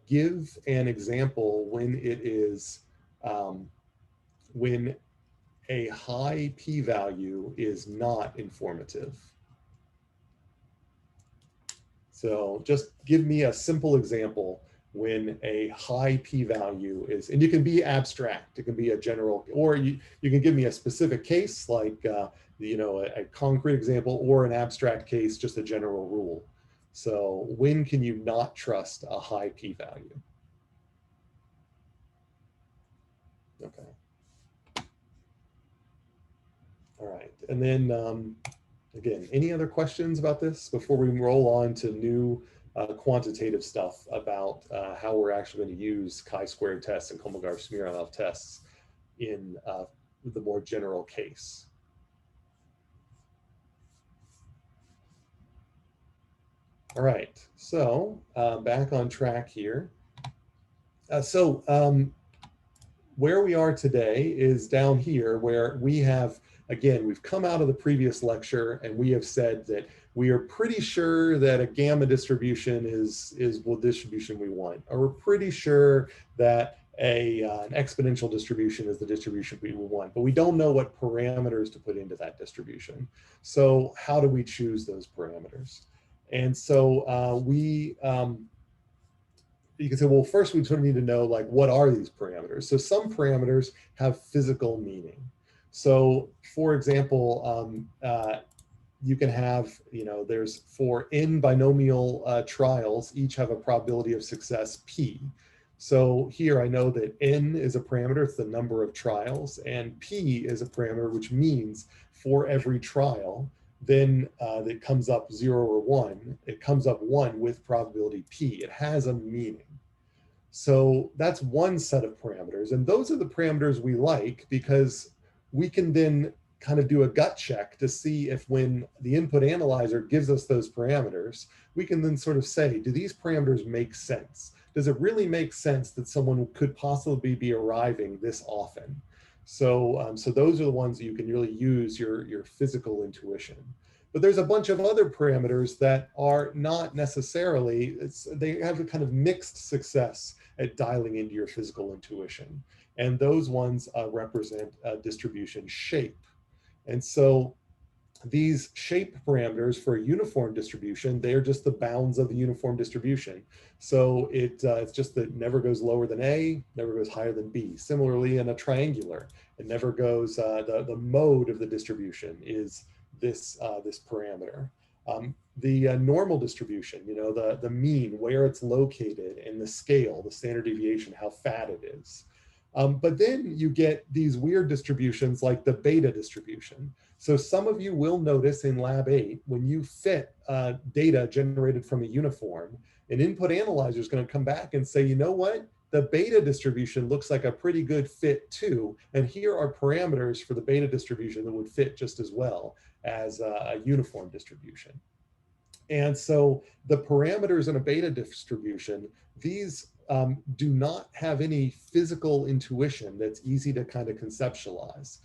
give an example when it is, when a high p-value is not informative. So just give me a simple example when a high p-value is, and you can be abstract, it can be a general, or you can give me a specific case like a concrete example, or an abstract case, just a general rule. So when can you not trust a high p-value? Okay. All right, and then again, any other questions about this before we roll on to new quantitative stuff about how we're actually going to use chi-squared tests and Kolmogorov-Smirnov tests in the more general case. All right, so back on track here. Where we are today is down here where we have, again, we've come out of the previous lecture and we have said that we are pretty sure that a gamma distribution is the distribution we want, or we're pretty sure that an exponential distribution is the distribution we want, but we don't know what parameters to put into that distribution. So how do we choose those parameters? And so you can say, well, first we sort of need to know, like, what are these parameters? So some parameters have physical meaning. So for example, you can have, there's for n binomial trials, each have a probability of success P. So here I know that n is a parameter, it's the number of trials, and P is a parameter, which means for every trial, then it comes up 0 or 1, it comes up 1 with probability P. It has a meaning. So that's one set of parameters. And those are the parameters we like, because we can then kind of do a gut check to see if, when the input analyzer gives us those parameters, we can then sort of say, do these parameters make sense? Does it really make sense that someone could possibly be arriving this often? So, so those are the ones that you can really use your physical intuition. But there's a bunch of other parameters that are not necessarily, they have a kind of mixed success at dialing into your physical intuition. And those ones represent distribution shape. And so these shape parameters for a uniform distribution, they're just the bounds of the uniform distribution. So it's just that it never goes lower than A, never goes higher than B. Similarly, in a triangular, it never goes, the mode of the distribution is this parameter. The normal distribution, the mean, where it's located, and the scale, the standard deviation, how fat it is. But then you get these weird distributions like the beta distribution. So some of you will notice in Lab 8, when you fit data generated from a uniform, an input analyzer is going to come back and say, you know what? The beta distribution looks like a pretty good fit too. And here are parameters for the beta distribution that would fit just as well as a uniform distribution. And so the parameters in a beta distribution, these do not have any physical intuition that's easy to kind of conceptualize.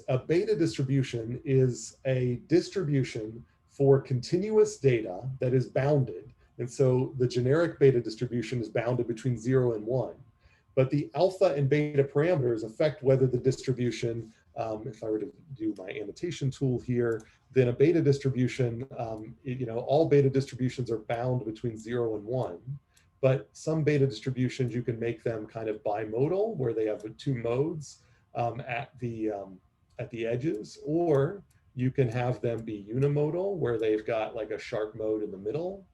A beta distribution is a distribution for continuous data that is bounded. And so the generic beta distribution is bounded between 0 and 1. But the alpha and beta parameters affect whether the distribution, if I were to do my annotation tool here, then a beta distribution, all beta distributions are bound between 0 and 1. But some beta distributions, you can make them kind of bimodal, where they have two modes at the edges, or you can have them be unimodal, where they've got like a sharp mode in the middle.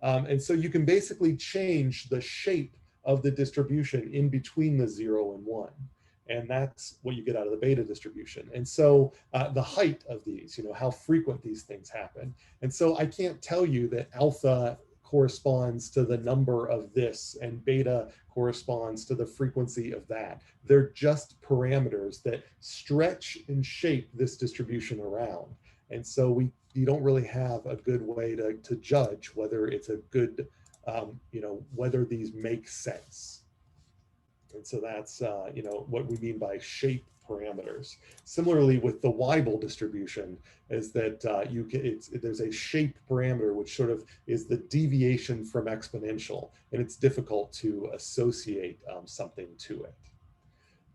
And so you can basically change the shape of the distribution in between the 0 and 1. And that's what you get out of the beta distribution. And so the height of these, how frequent these things happen. And so I can't tell you that alpha corresponds to the number of this and beta corresponds to the frequency of that. They're just parameters that stretch and shape this distribution around. And so you don't really have a good way to judge whether it's a good, whether these make sense. And so that's, what we mean by shape parameters. Similarly, with the Weibull distribution, is that there's a shape parameter, which sort of is the deviation from exponential, and it's difficult to associate something to it.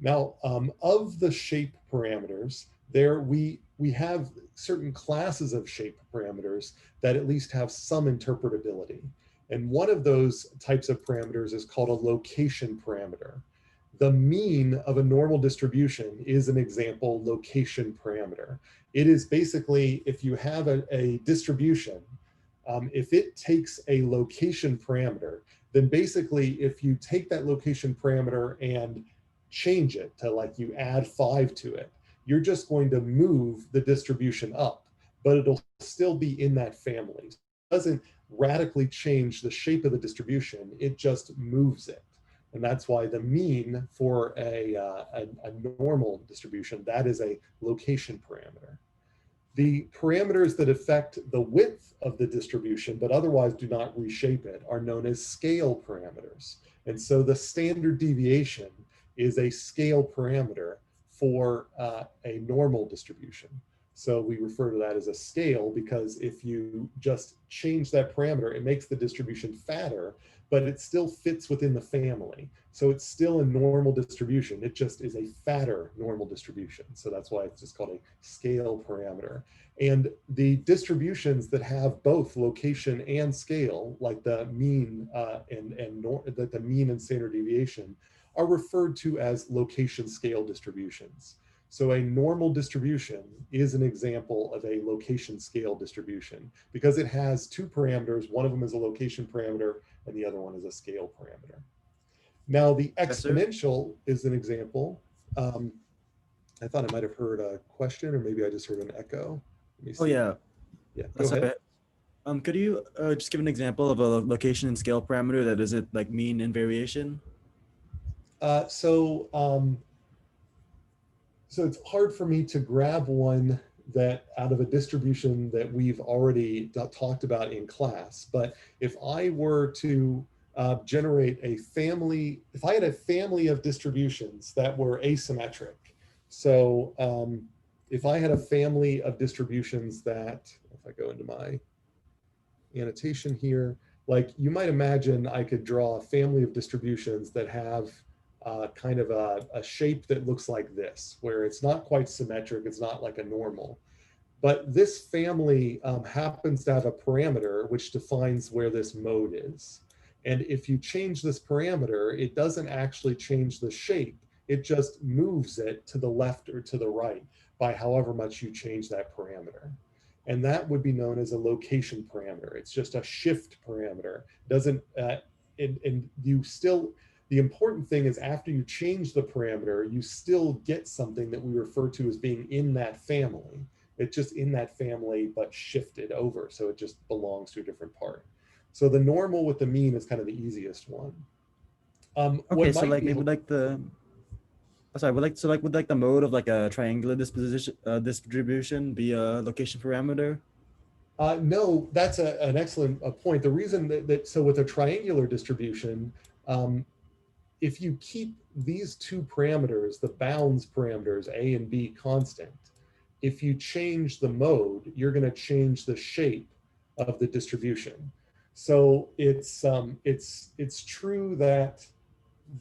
Now, of the shape parameters, we have certain classes of shape parameters that at least have some interpretability. And one of those types of parameters is called a location parameter. The mean of a normal distribution is an example location parameter. It is basically, if you have a distribution, if it takes a location parameter, then basically if you take that location parameter and change it to, like, you add 5 to it, you're just going to move the distribution up, but it'll still be in that family. It doesn't radically change the shape of the distribution, it just moves it. And that's why the mean for a normal distribution, that is a location parameter. The parameters that affect the width of the distribution, but otherwise do not reshape it, are known as scale parameters. And so the standard deviation is a scale parameter for a normal distribution. So we refer to that as a scale because if you just change that parameter, it makes the distribution fatter, but it still fits within the family. So it's still a normal distribution. It just is a fatter normal distribution. So that's why it's just called a scale parameter. And the distributions that have both location and scale, like the mean the mean and standard deviation, are referred to as location scale distributions. So a normal distribution is an example of a location scale distribution because it has two parameters. One of them is a location parameter and the other one is a scale parameter. Now the exponential is an example. I thought I might have heard a question or maybe I just heard an echo. Oh yeah. Yeah, go ahead. Could you just give an example of a location and scale parameter that isn't like mean and variation? So it's hard for me to grab one that out of a distribution that we've already talked about in class. But if I were to generate a family, if I had a family of distributions that were asymmetric. So if I had a family of distributions that, if I go into my annotation here, like you might imagine I could draw a family of distributions that have kind of a shape that looks like this, where it's not quite symmetric, it's not like a normal. But this family happens to have a parameter which defines where this mode is. And if you change this parameter, it doesn't actually change the shape, it just moves it to the left or to the right by however much you change that parameter. And that would be known as a location parameter. It's just a shift parameter. It doesn't, and you still, the important thing is after you change the parameter, you still get something that we refer to as being in that family. It's just in that family, but shifted over. So it just belongs to a different part. So the normal with the mean is kind of the easiest one. Okay, so like maybe like the, sorry, would like the mode of like a triangular distribution be a location parameter? No, that's an excellent point. The reason so with a triangular distribution, if you keep these two parameters, the bounds parameters A and B constant, if you change the mode, you're going to change the shape of the distribution. So it's true that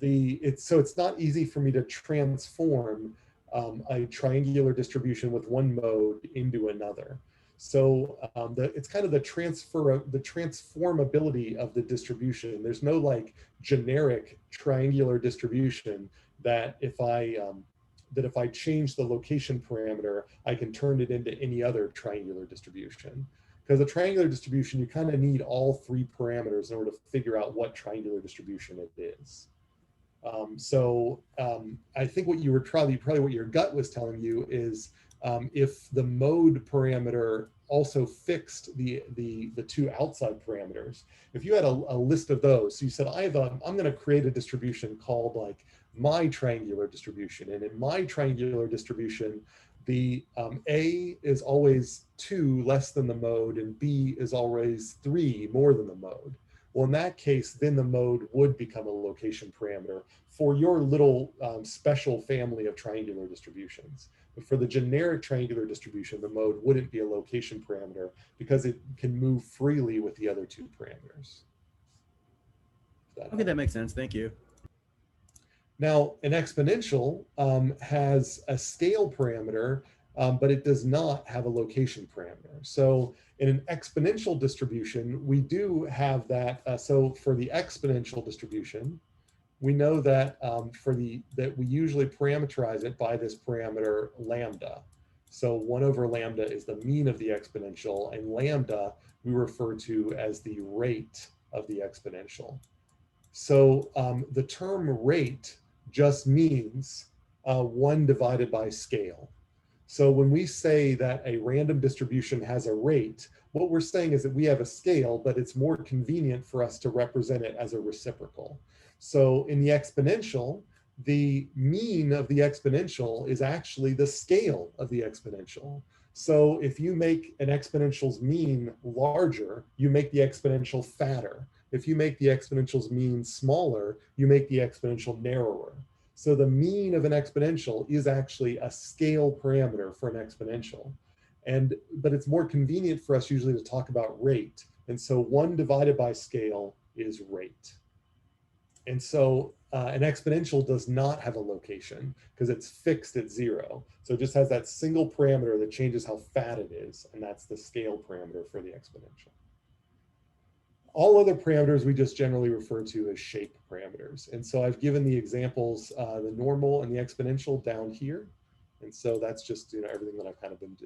it's not easy for me to transform a triangular distribution with one mode into another. So it's kind of the transformability of the distribution. There's no like generic triangular distribution that if I change the location parameter, I can turn it into any other triangular distribution. Because a triangular distribution, you kind of need all three parameters in order to figure out what triangular distribution it is. I think what you were probably what your gut was telling you is if the mode parameter also fixed the two outside parameters. If you had a list of those, so you said I'm going to create a distribution called like my triangular distribution, and in my triangular distribution, the A is always 2 less than the mode, and B is always 3 more than the mode. Well, in that case, then the mode would become a location parameter for your little special family of triangular distributions. But for the generic triangular distribution, the mode wouldn't be a location parameter because it can move freely with the other two parameters. Okay, that makes sense. Thank you. Now, an exponential has a scale parameter, but it does not have a location parameter. So in an exponential distribution, we do have that. So for the exponential distribution, we know that that we usually parameterize it by this parameter lambda. So 1 over lambda is the mean of the exponential, and lambda we refer to as the rate of the exponential. So the term rate just means 1 divided by scale. So when we say that a random distribution has a rate, what we're saying is that we have a scale, but it's more convenient for us to represent it as a reciprocal. So in the exponential, the mean of the exponential is actually the scale of the exponential. So if you make an exponential's mean larger, you make the exponential fatter. If you make the exponential's mean smaller, you make the exponential narrower. So the mean of an exponential is actually a scale parameter for an exponential. But it's more convenient for us usually to talk about rate. And so 1 divided by scale is rate. And so an exponential does not have a location because it's fixed at 0. So it just has that single parameter that changes how fat it is. And that's the scale parameter for the exponential. All other parameters we just generally refer to as shape parameters. And so I've given the examples, the normal and the exponential down here. And so that's just everything that I've kind of been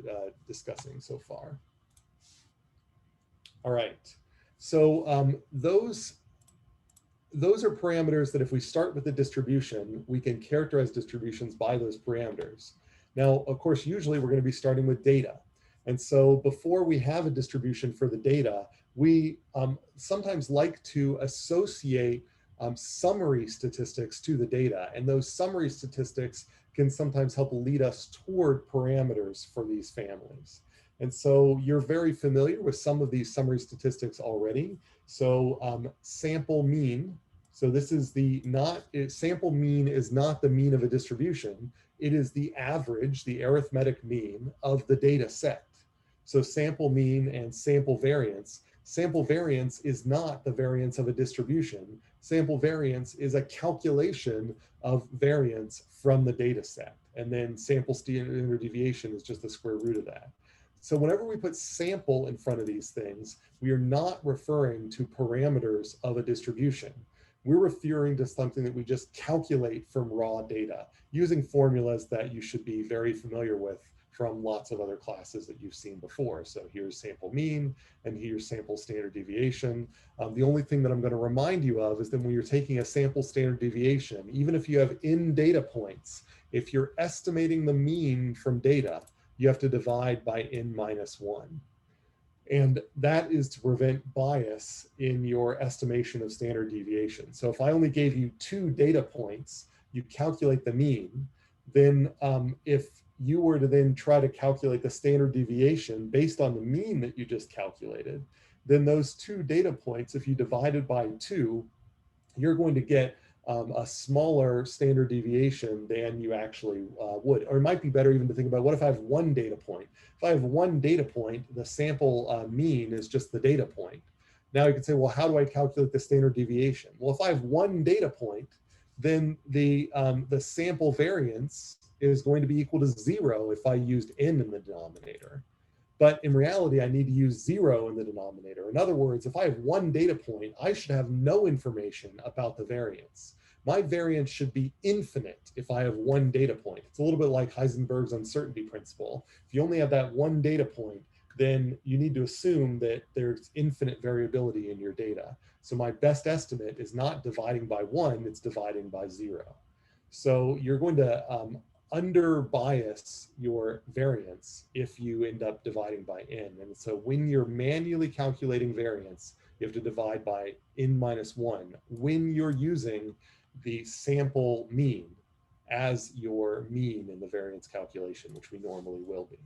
discussing so far. All right. So those are parameters that if we start with the distribution, we can characterize distributions by those parameters. Now, of course, usually we're going to be starting with data. And so before we have a distribution for the data, we sometimes like to associate summary statistics to the data. And those summary statistics can sometimes help lead us toward parameters for these families. And so you're very familiar with some of these summary statistics already. So sample mean, so this is sample mean is not the mean of a distribution. It is the average, the arithmetic mean of the data set. So sample mean and sample variance. Sample variance is not the variance of a distribution. Sample variance is a calculation of variance from the data set. And then sample standard deviation is just the square root of that. So whenever we put sample in front of these things, we are not referring to parameters of a distribution. We're referring to something that we just calculate from raw data using formulas that you should be very familiar with from lots of other classes that you've seen before. So here's sample mean, and here's sample standard deviation. The only thing that I'm going to remind you of is that when you're taking a sample standard deviation, even if you have in data points, if you're estimating the mean from data, you have to divide by n-1. And that is to prevent bias in your estimation of standard deviation. So if I only gave you 2 data points, you calculate the mean, then if you were to then try to calculate the standard deviation based on the mean that you just calculated, then those 2 data points, if you divided by 2, you're going to get a smaller standard deviation than you actually would. Or it might be better even to think about, what if I have 1 data point? If I have 1 data point, the sample mean is just the data point. Now you can say, well, how do I calculate the standard deviation? Well, if I have 1 data point, then the sample variance is going to be equal to 0 if I used n in the denominator. But in reality, I need to use 0 in the denominator. In other words, if I have 1 data point, I should have no information about the variance. My variance should be infinite if I have 1 data point. It's a little bit like Heisenberg's uncertainty principle. If you only have that 1 data point, then you need to assume that there's infinite variability in your data. So my best estimate is not dividing by 1, it's dividing by 0. So you're going to under bias your variance if you end up dividing by n. And so when you're manually calculating variance, you have to divide by n-1 when you're using the sample mean as your mean in the variance calculation, which we normally will be.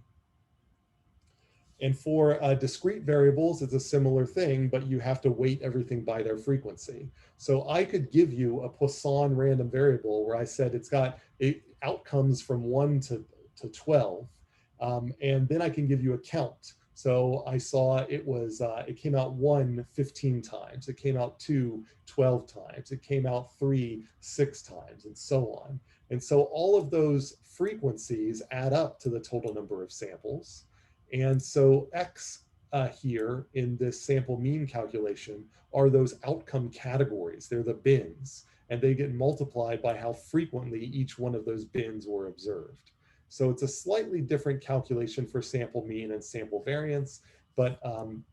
And for discrete variables, it's a similar thing, but you have to weight everything by their frequency. So I could give you a Poisson random variable where I said it's got outcomes from 1 to 12, and then I can give you a count. So I saw it was, it came out 1 15 times, it came out 2 12 times, it came out 3 6 times, and so on. And so all of those frequencies add up to the total number of samples. And so X here in this sample mean calculation are those outcome categories. They're the bins, and they get multiplied by how frequently each one of those bins were observed. So it's a slightly different calculation for sample mean and sample variance, but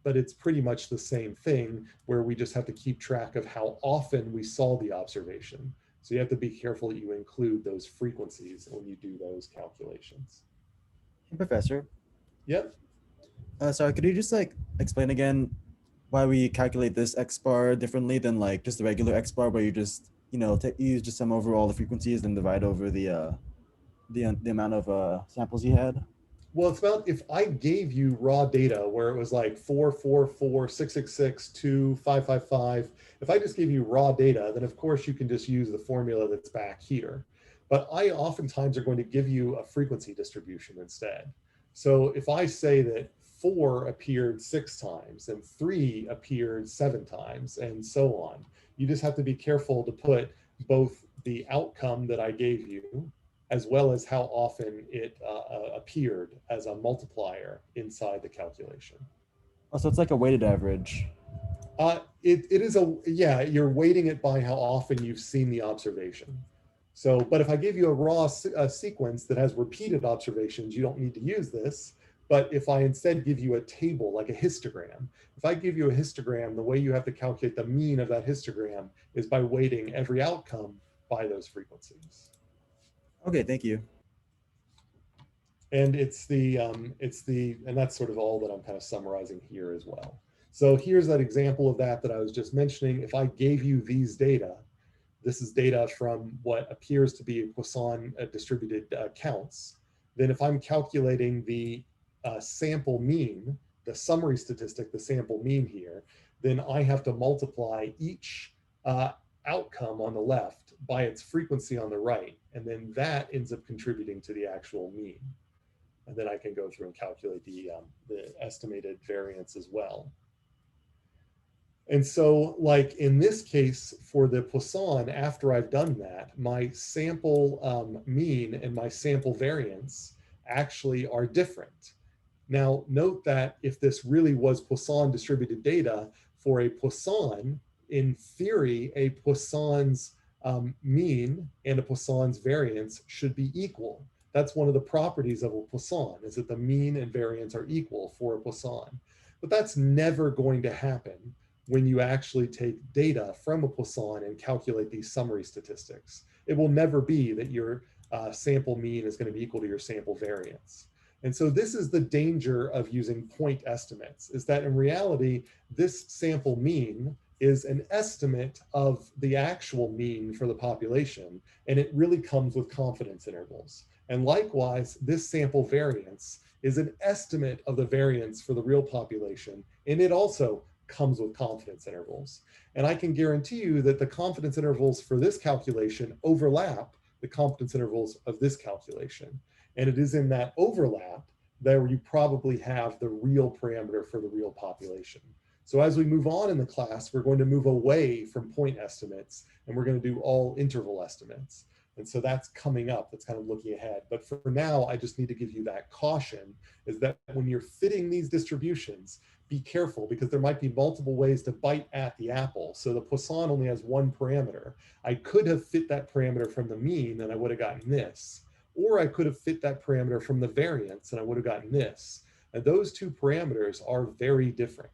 it's pretty much the same thing, where we just have to keep track of how often we saw the observation. So you have to be careful that you include those frequencies when you do those calculations. Hey, Professor. Yep. Sorry, could you just like explain again why we calculate this X bar differently than like just the regular X bar, where you just, you know, you just sum over all the frequencies and divide over the amount of samples you had? Well, it's about if I gave you raw data where it was like 444, 666, 2, 555. If I just gave you raw data, then of course you can just use the formula that's back here. But I oftentimes are going to give you a frequency distribution instead. So if I say that 4 appeared 6 times and 3 appeared 7 times and so on, you just have to be careful to put both the outcome that I gave you as well as how often it appeared as a multiplier inside the calculation. Oh, so it's like a weighted average. It is yeah, you're weighting it by how often you've seen the observation. So, but if I give you a raw sequence that has repeated observations, you don't need to use this. But if I instead give you a table, like a histogram, if I give you a histogram, the way you have to calculate the mean of that histogram is by weighting every outcome by those frequencies. Okay, thank you. And and that's sort of all that I'm kind of summarizing here as well. So here's that example of that I was just mentioning. If I gave you these data, this is data from what appears to be a Poisson distributed counts. Then if I'm calculating the sample mean, the summary statistic, the sample mean here, then I have to multiply each outcome on the left by its frequency on the right. And then that ends up contributing to the actual mean. And then I can go through and calculate the estimated variance as well. And so, like in this case, for the Poisson, after I've done that, my sample mean and my sample variance actually are different. Now, note that if this really was Poisson distributed data, for a Poisson, in theory, a Poisson's mean and a Poisson's variance should be equal. That's one of the properties of a Poisson, is that the mean and variance are equal for a Poisson. But that's never going to happen when you actually take data from a Poisson and calculate these summary statistics. It will never be that your sample mean is going to be equal to your sample variance. And so this is the danger of using point estimates, is that in reality, this sample mean is an estimate of the actual mean for the population, and it really comes with confidence intervals. And likewise, this sample variance is an estimate of the variance for the real population, and it also comes with confidence intervals. And I can guarantee you that the confidence intervals for this calculation overlap the confidence intervals of this calculation. And it is in that overlap that you probably have the real parameter for the real population. So as we move on in the class, we're going to move away from point estimates, and we're going to do all interval estimates. And so that's coming up, that's kind of looking ahead. But for now, I just need to give you that caution, is that when you're fitting these distributions, be careful, because there might be multiple ways to bite at the apple. So the Poisson only has one parameter. I could have fit that parameter from the mean and I would have gotten this. Or I could have fit that parameter from the variance and I would have gotten this. And those two parameters are very different.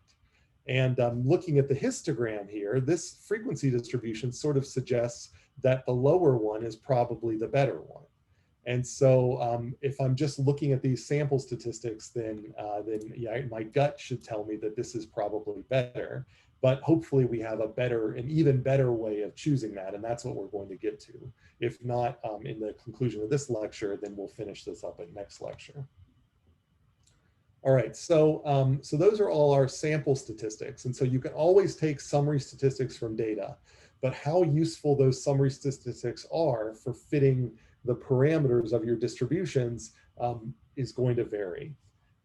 And looking at the histogram here, this frequency distribution sort of suggests that the lower one is probably the better one. And so if I'm just looking at these sample statistics, then yeah, my gut should tell me that this is probably better. But hopefully we have an even better way of choosing that. And that's what we're going to get to. If not in the conclusion of this lecture, then we'll finish this up at next lecture. All right, so those are all our sample statistics. And so you can always take summary statistics from data, but how useful those summary statistics are for fitting the parameters of your distributions is going to vary.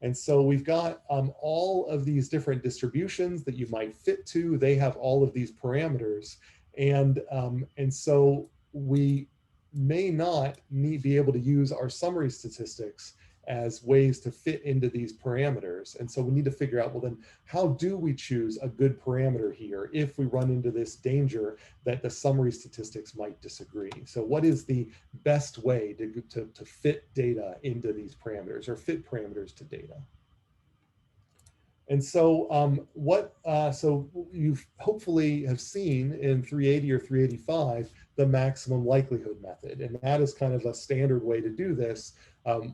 And so we've got all of these different distributions that you might fit to. They have all of these parameters. And so we may not be able to use our summary statistics as ways to fit into these parameters. And so we need to figure out, well, then how do we choose a good parameter here if we run into this danger that the summary statistics might disagree? So what is the best way to fit data into these parameters, or fit parameters to data? And so so you've hopefully have seen in 380 or 385 the maximum likelihood method, and that is kind of a standard way to do this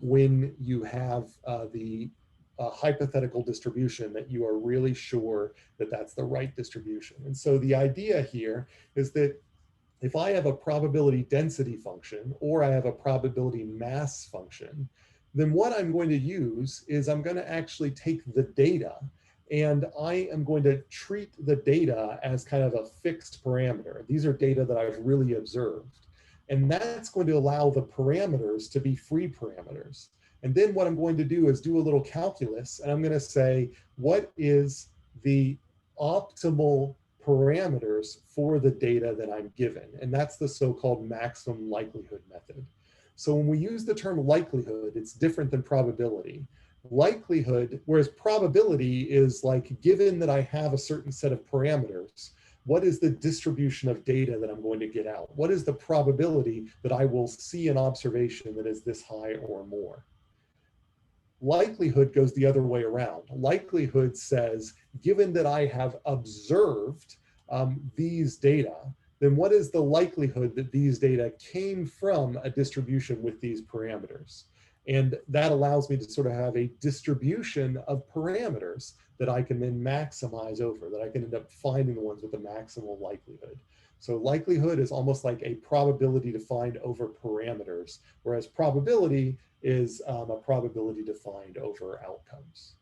when you have the a hypothetical distribution that you are really sure that that's the right distribution. And so the idea here is that if I have a probability density function or I have a probability mass function, then what I'm going to use is I'm going to actually take the data and I am going to treat the data as kind of a fixed parameter. These are data that I've really observed. And that's going to allow the parameters to be free parameters. And then what I'm going to do is do a little calculus, and I'm going to say, what is the optimal parameters for the data that I'm given? And that's the so-called maximum likelihood method. So when we use the term likelihood, it's different than probability. Likelihood, whereas probability is like, given that I have a certain set of parameters, what is the distribution of data that I'm going to get out? What is the probability that I will see an observation that is this high or more? Likelihood goes the other way around. Likelihood says, given that I have observed these data, then what is the likelihood that these data came from a distribution with these parameters? And that allows me to sort of have a distribution of parameters that I can then maximize over, that I can end up finding the ones with the maximal likelihood. So likelihood is almost like a probability defined over parameters, whereas probability is a probability defined over outcomes.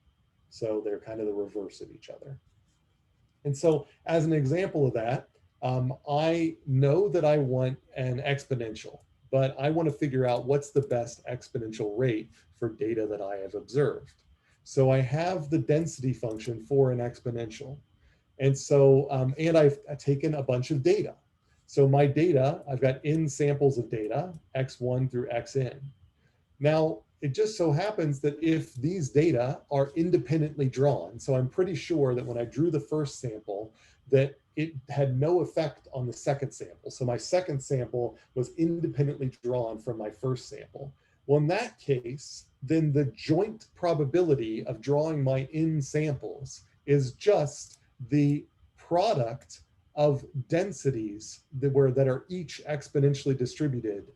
So they're kind of the reverse of each other. And so as an example of that, I know that I want an exponential, but I want to figure out what's the best exponential rate for data that I have observed. So I have the density function for an exponential. And so, and I've taken a bunch of data. So my data, I've got n samples of data, x1 through xn. Now, it just so happens that if these data are independently drawn, so I'm pretty sure that when I drew the first sample, that it had no effect on the second sample. So my second sample was independently drawn from my first sample. Well, in that case, then the joint probability of drawing my n samples is just the product of densities that are each exponentially distributed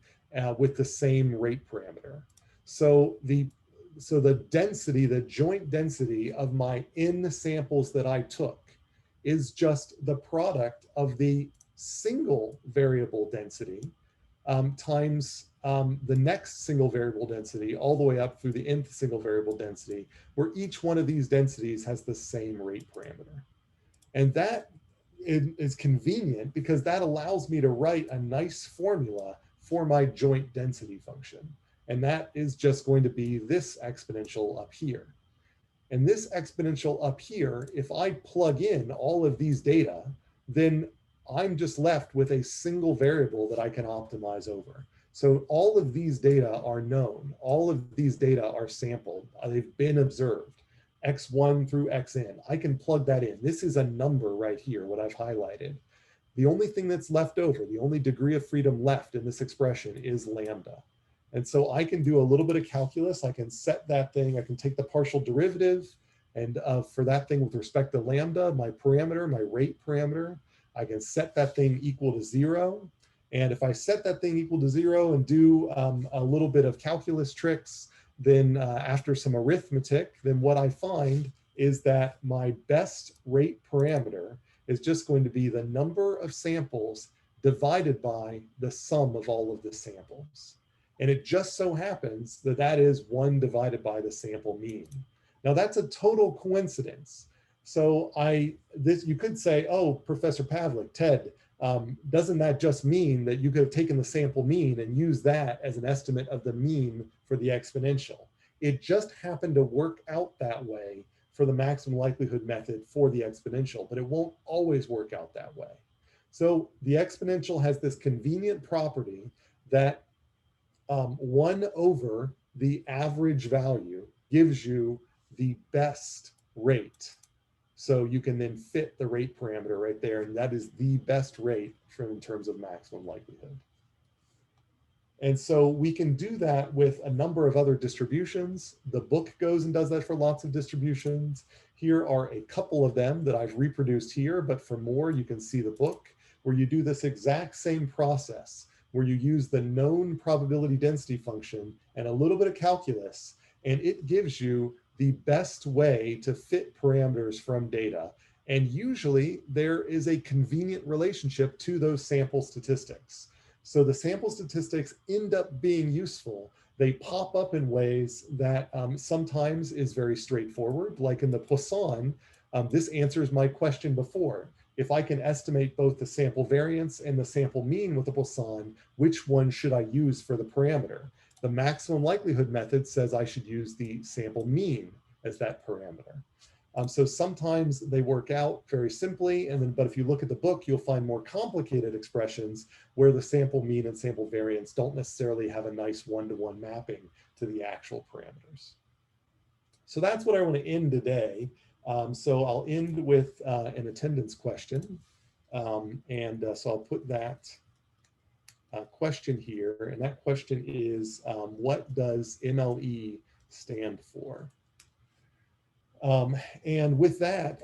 with the same rate parameter. So the density, the joint density of my n samples that I took is just the product of the single variable density times the next single variable density all the way up through the nth single variable density, where each one of these densities has the same rate parameter. And that is convenient because that allows me to write a nice formula for my joint density function. And that is just going to be this exponential up here. And this exponential up here, if I plug in all of these data, then I'm just left with a single variable that I can optimize over. So all of these data are known. All of these data are sampled. They've been observed, x1 through xn. I can plug that in. This is a number right here, what I've highlighted. The only thing that's left over, the only degree of freedom left in this expression is lambda. And so I can do a little bit of calculus. I can set that thing. I can take the partial derivative. And for that thing with respect to lambda, my parameter, my rate parameter, I can set that thing equal to 0. And if I set that thing equal to 0 and do a little bit of calculus tricks, then after some arithmetic, then what I find is that my best rate parameter is just going to be the number of samples divided by the sum of all of the samples. And it just so happens that that is 1 divided by the sample mean. Now that's a total coincidence. So you could say, oh, Professor Pavlic, Ted, doesn't that just mean that you could have taken the sample mean and used that as an estimate of the mean for the exponential? It just happened to work out that way for the maximum likelihood method for the exponential, but it won't always work out that way. So the exponential has this convenient property that 1 over the average value gives you the best rate. So you can then fit the rate parameter right there, and that is the best rate in terms of maximum likelihood. And so we can do that with a number of other distributions. The book goes and does that for lots of distributions. Here are a couple of them that I've reproduced here, but for more, you can see the book where you do this exact same process, where you use the known probability density function and a little bit of calculus, and it gives you the best way to fit parameters from data. And usually there is a convenient relationship to those sample statistics. So the sample statistics end up being useful. They pop up in ways that sometimes is very straightforward, like in the Poisson. This answers my question before. If I can estimate both the sample variance and the sample mean with the Poisson, which one should I use for the parameter? The maximum likelihood method says I should use the sample mean as that parameter. So sometimes they work out very simply, but if you look at the book, you'll find more complicated expressions where the sample mean and sample variance don't necessarily have a nice one-to-one mapping to the actual parameters. So that's what I want to end today. So I'll end with an attendance question. So I'll put that question here. And that question is, what does MLE stand for? And with that,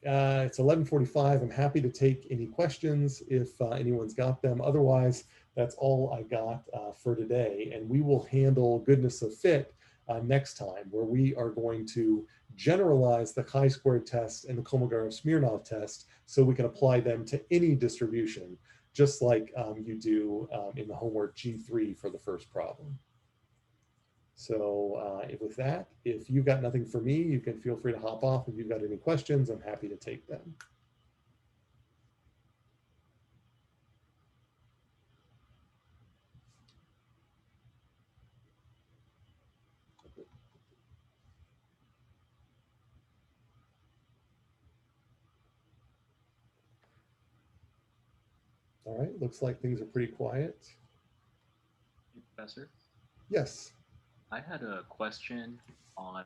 it's 11:45. I'm happy to take any questions if anyone's got them. Otherwise, that's all I got for today. And we will handle goodness of fit next time, where we are going to generalize the chi-squared test and the Kolmogorov-Smirnov test so we can apply them to any distribution, just like you do in the homework G3 for the first problem. So with that, if you've got nothing for me, you can feel free to hop off. If you've got any questions, I'm happy to take them. All right, looks like things are pretty quiet. Hey, Professor? Yes. I had a question on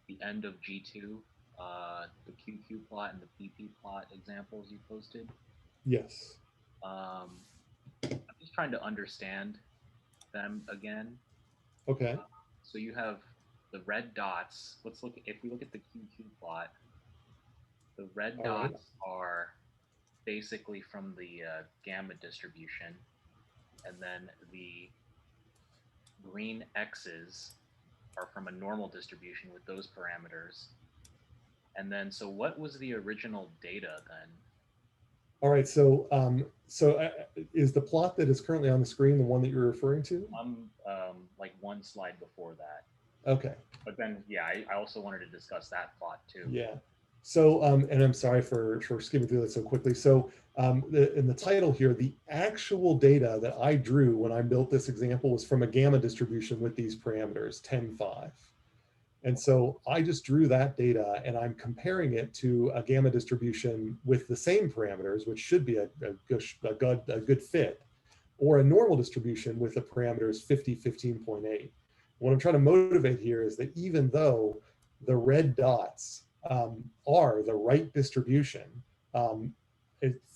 the end of G2, the QQ plot and the PP plot examples you posted. Yes. I'm just trying to understand them again. Okay. So you have the red dots. Let's look, if we look at the QQ plot, the red dots are basically from the gamma distribution, and then the green X's are from a normal distribution with those parameters. And then, so what was the original data then? All right, so is the plot that is currently on the screen the one that you're referring to? I'm like one slide before that. Okay. But then, yeah, I also wanted to discuss that plot too. Yeah. So, and I'm sorry for skimming through that so quickly. So in the title here, the actual data that I drew when I built this example was from a gamma distribution with these parameters, 10, 5. And so I just drew that data and I'm comparing it to a gamma distribution with the same parameters, which should be a good fit, or a normal distribution with the parameters 50, 15.8. What I'm trying to motivate here is that even though the red dots are the right distribution,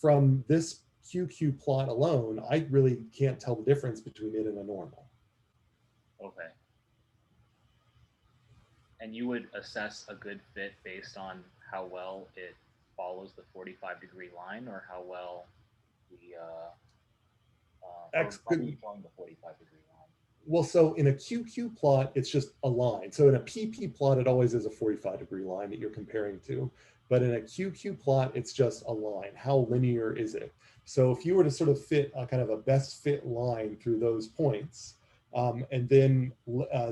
from this QQ plot alone, I really can't tell the difference between it and a normal. Okay. And you would assess a good fit based on how well it follows the 45-degree line, or how well the following the 45-degree line? Well, so in a QQ plot, it's just a line. So in a PP plot, it always is a 45-degree line that you're comparing to. But in a QQ plot, it's just a line. How linear is it? So if you were to sort of fit a kind of a best fit line through those points, and then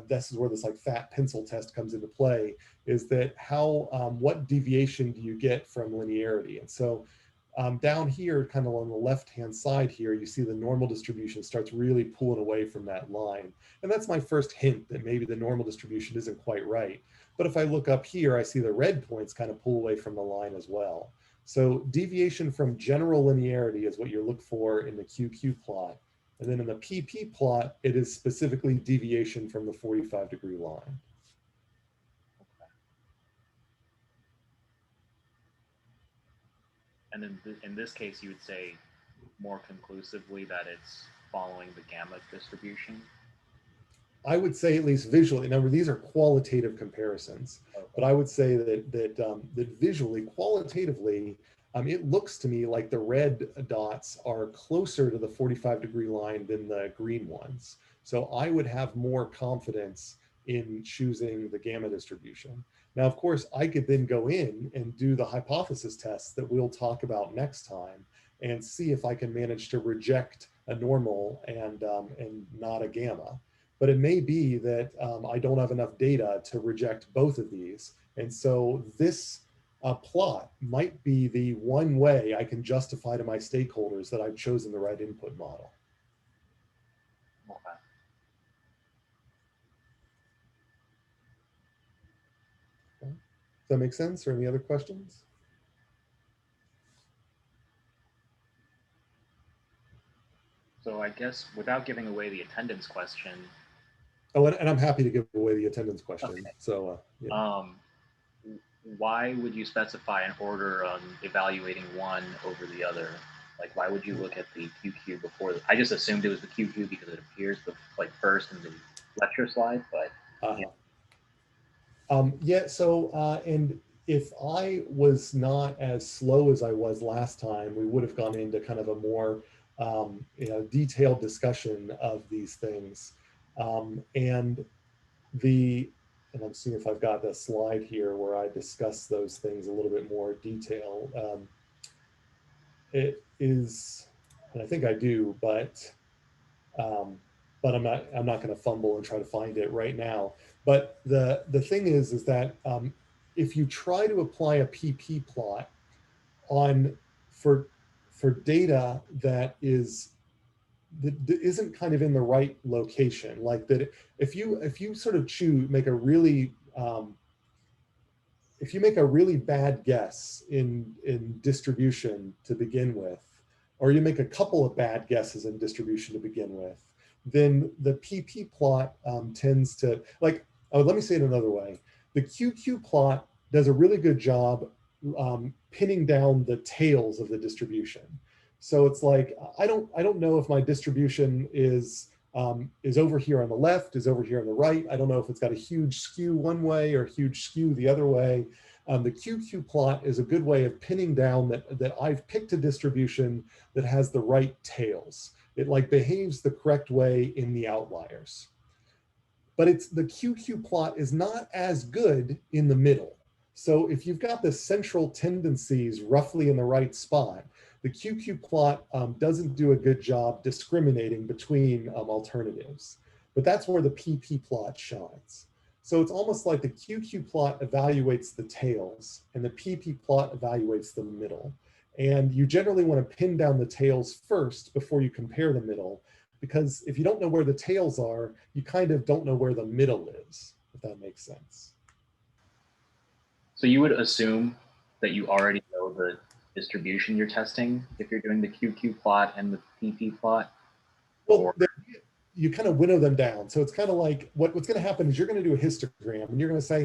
this is where this like fat pencil test comes into play, is that how, what deviation do you get from linearity? And so down here, kind of on the left-hand side here, you see the normal distribution starts really pulling away from that line. And that's my first hint that maybe the normal distribution isn't quite right. But if I look up here, I see the red points kind of pull away from the line as well. So deviation from general linearity is what you look for in the QQ plot. And then in the PP plot, it is specifically deviation from the 45-degree line. And in this case, you would say more conclusively that it's following the gamma distribution? I would say, at least visually, remember these are qualitative comparisons, okay, but I would say that visually, qualitatively, it looks to me like the red dots are closer to the 45-degree line than the green ones. So I would have more confidence in choosing the gamma distribution. Now, of course, I could then go in and do the hypothesis tests that we'll talk about next time and see if I can manage to reject a normal and not a gamma. But it may be that I don't have enough data to reject both of these. And so this plot might be the one way I can justify to my stakeholders that I've chosen the right input model. Okay. Okay. Does that make sense, or any other questions? So I guess without giving away the attendance question. Oh, and I'm happy to give away the attendance question. Okay. So, yeah. Why would you specify an order on evaluating one over the other? Like, why would you look at the QQ before? I just assumed it was the QQ because it appears like first in the lecture slide, but. Yeah, so, and if I was not as slow as I was last time, we would have gone into kind of a more detailed discussion of these things. And I'm seeing if I've got the slide here where I discuss those things a little bit more detail. It is, and I think I do, but I'm not going to fumble and try to find it right now. But the thing is that if you try to apply a PP plot on for data that isn't kind of in the right location, like that, if you sort of make a really if you make a really bad guess in distribution to begin with, or you make a couple of bad guesses in distribution to begin with, then the PP plot tends to, like, oh, let me say it another way. The QQ plot does a really good job pinning down the tails of the distribution. So it's like, I don't know if my distribution is over here on the left, is over here on the right. I don't know if it's got a huge skew one way or a huge skew the other way. The QQ plot is a good way of pinning down that I've picked a distribution that has the right tails. It like behaves the correct way in the outliers. But the QQ plot is not as good in the middle. So if you've got the central tendencies roughly in the right spot, the QQ plot doesn't do a good job discriminating between alternatives. But that's where the PP plot shines. So it's almost like the QQ plot evaluates the tails and the PP plot evaluates the middle. And you generally want to pin down the tails first before you compare the middle, because if you don't know where the tails are, you kind of don't know where the middle is, if that makes sense. So you would assume that you already know the distribution you're testing if you're doing the QQ plot and the PP plot? Well, you kind of winnow them down. So it's kind of like what's going to happen is you're going to do a histogram and you're going to say,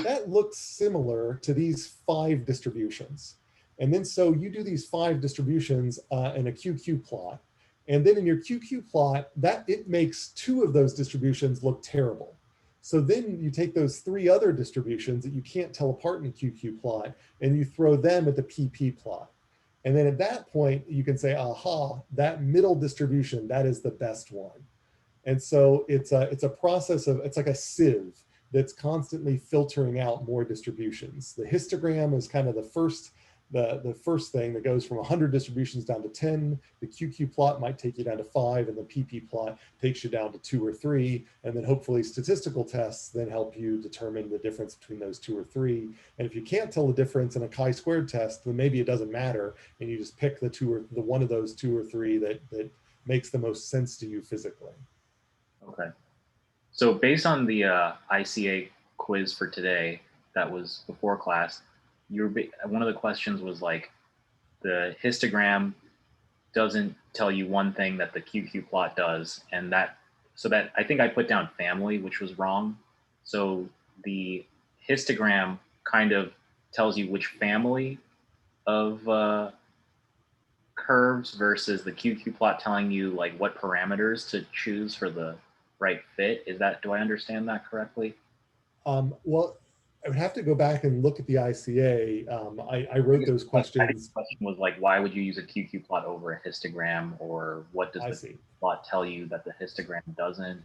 that looks similar to these 5 distributions. And then so you do these 5 distributions in a QQ plot. And then in your QQ plot, it makes 2 of those distributions look terrible. So then you take those 3 other distributions that you can't tell apart in a QQ plot and you throw them at the PP plot. And then at that point, you can say, aha, that middle distribution, that is the best one. And so it's a process of, it's like a sieve that's constantly filtering out more distributions. The histogram is kind of the first thing that goes from 100 distributions down to 10. The QQ plot might take you down to 5, and the PP plot takes you down to 2 or 3. And then hopefully statistical tests then help you determine the difference between those 2 or 3. And if you can't tell the difference in a chi-squared test, then maybe it doesn't matter, and you just pick the one of those 2 or 3 that makes the most sense to you physically. Okay. So based on the ICA quiz for today that was before class, one of the questions was like, the histogram doesn't tell you one thing that the QQ plot does, and that I think I put down family, which was wrong. So the histogram kind of tells you which family of curves versus the QQ plot telling you like what parameters to choose for the right fit. Do I understand that correctly? Well, I would have to go back and look at the ICA. I wrote those questions. The question was like, why would you use a QQ plot over a histogram, or what does the plot tell you that the histogram doesn't?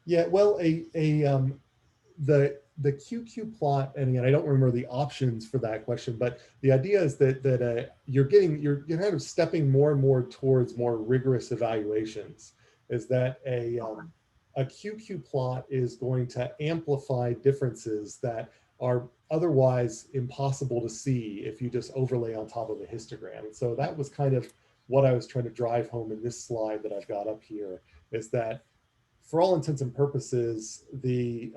Yeah, well, the QQ plot, and again, I don't remember the options for that question, but the idea is that you're kind of stepping more and more towards more rigorous evaluations. Is that a QQ plot is going to amplify differences that are otherwise impossible to see if you just overlay on top of a histogram. And so that was kind of what I was trying to drive home in this slide that I've got up here, is that for all intents and purposes, the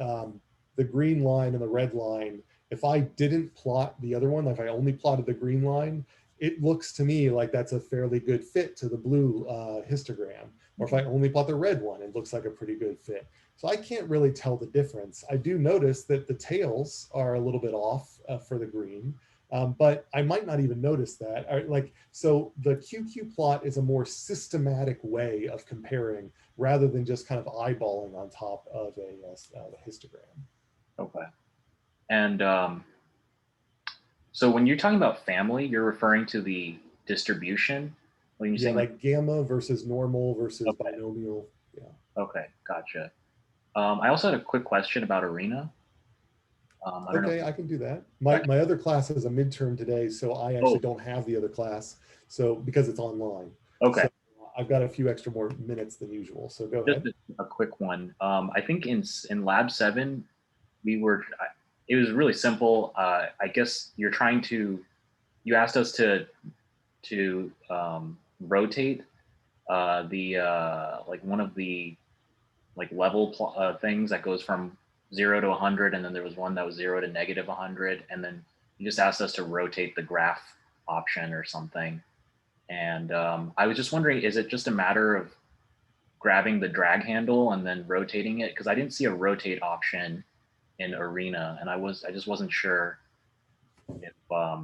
green line and the red line, if I didn't plot the other one, if I only plotted the green line, it looks to me like that's a fairly good fit to the blue histogram. Or if I only plot the red one, it looks like a pretty good fit. So I can't really tell the difference. I do notice that the tails are a little bit off for the green, but I might not even notice that. So the QQ plot is a more systematic way of comparing rather than just kind of eyeballing on top of a histogram. Okay. And so when you're talking about family, you're referring to the distribution? When you're saying like gamma versus normal versus binomial. Yeah. Okay, gotcha. I also had a quick question about ARENA. I don't know. I can do that. My other class is a midterm today, so I actually don't have the other class. So because it's online. Okay. So I've got a few extra more minutes than usual. So go ahead. Just a quick one. I think in lab 7, it was really simple. I guess you asked us to rotate like one of the like level things that goes from 0 to 100, and then there was one that was 0 to negative 100, and then you just asked us to rotate the graph option or something. And I was just wondering, is it just a matter of grabbing the drag handle and then rotating it? Because I didn't see a rotate option in ARENA, and I just wasn't sure if I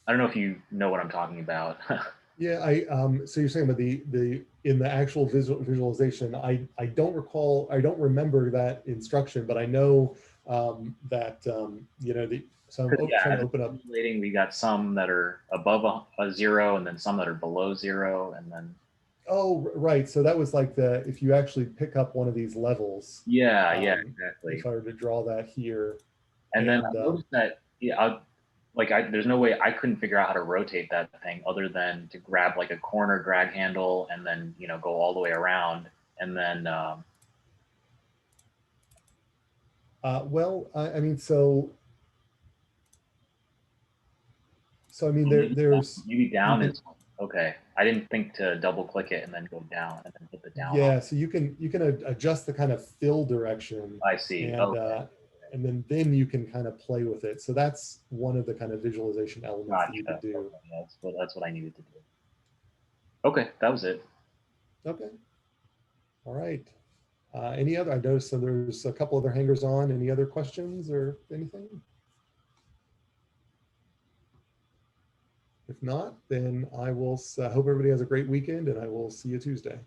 don't know if you know what I'm talking about. Yeah, so you're saying about the in the actual visualization, I don't remember that instruction, but I know that so I'm trying to open up. We got some that are above a 0, and then some that are below 0, and then. Oh, right. So that was like if you actually pick up one of these levels. Yeah, exactly. If I were to draw that here. And then I noticed that, there's no way I couldn't figure out how to rotate that thing other than to grab like a corner drag handle and then, go all the way around. And then. I mean, so I mean, there's maybe down is okay. I didn't think to double click it and then go down and then hit the down. Yeah, so you can adjust the kind of fill direction. I see. And then you can kind of play with it. So that's one of the kind of visualization elements that you could do. Okay, that's what I needed to do. Okay, that was it. Okay. All right. Any other? I noticed so there's a couple other hangers on. Any other questions or anything? If not, then I will hope everybody has a great weekend, and I will see you Tuesday.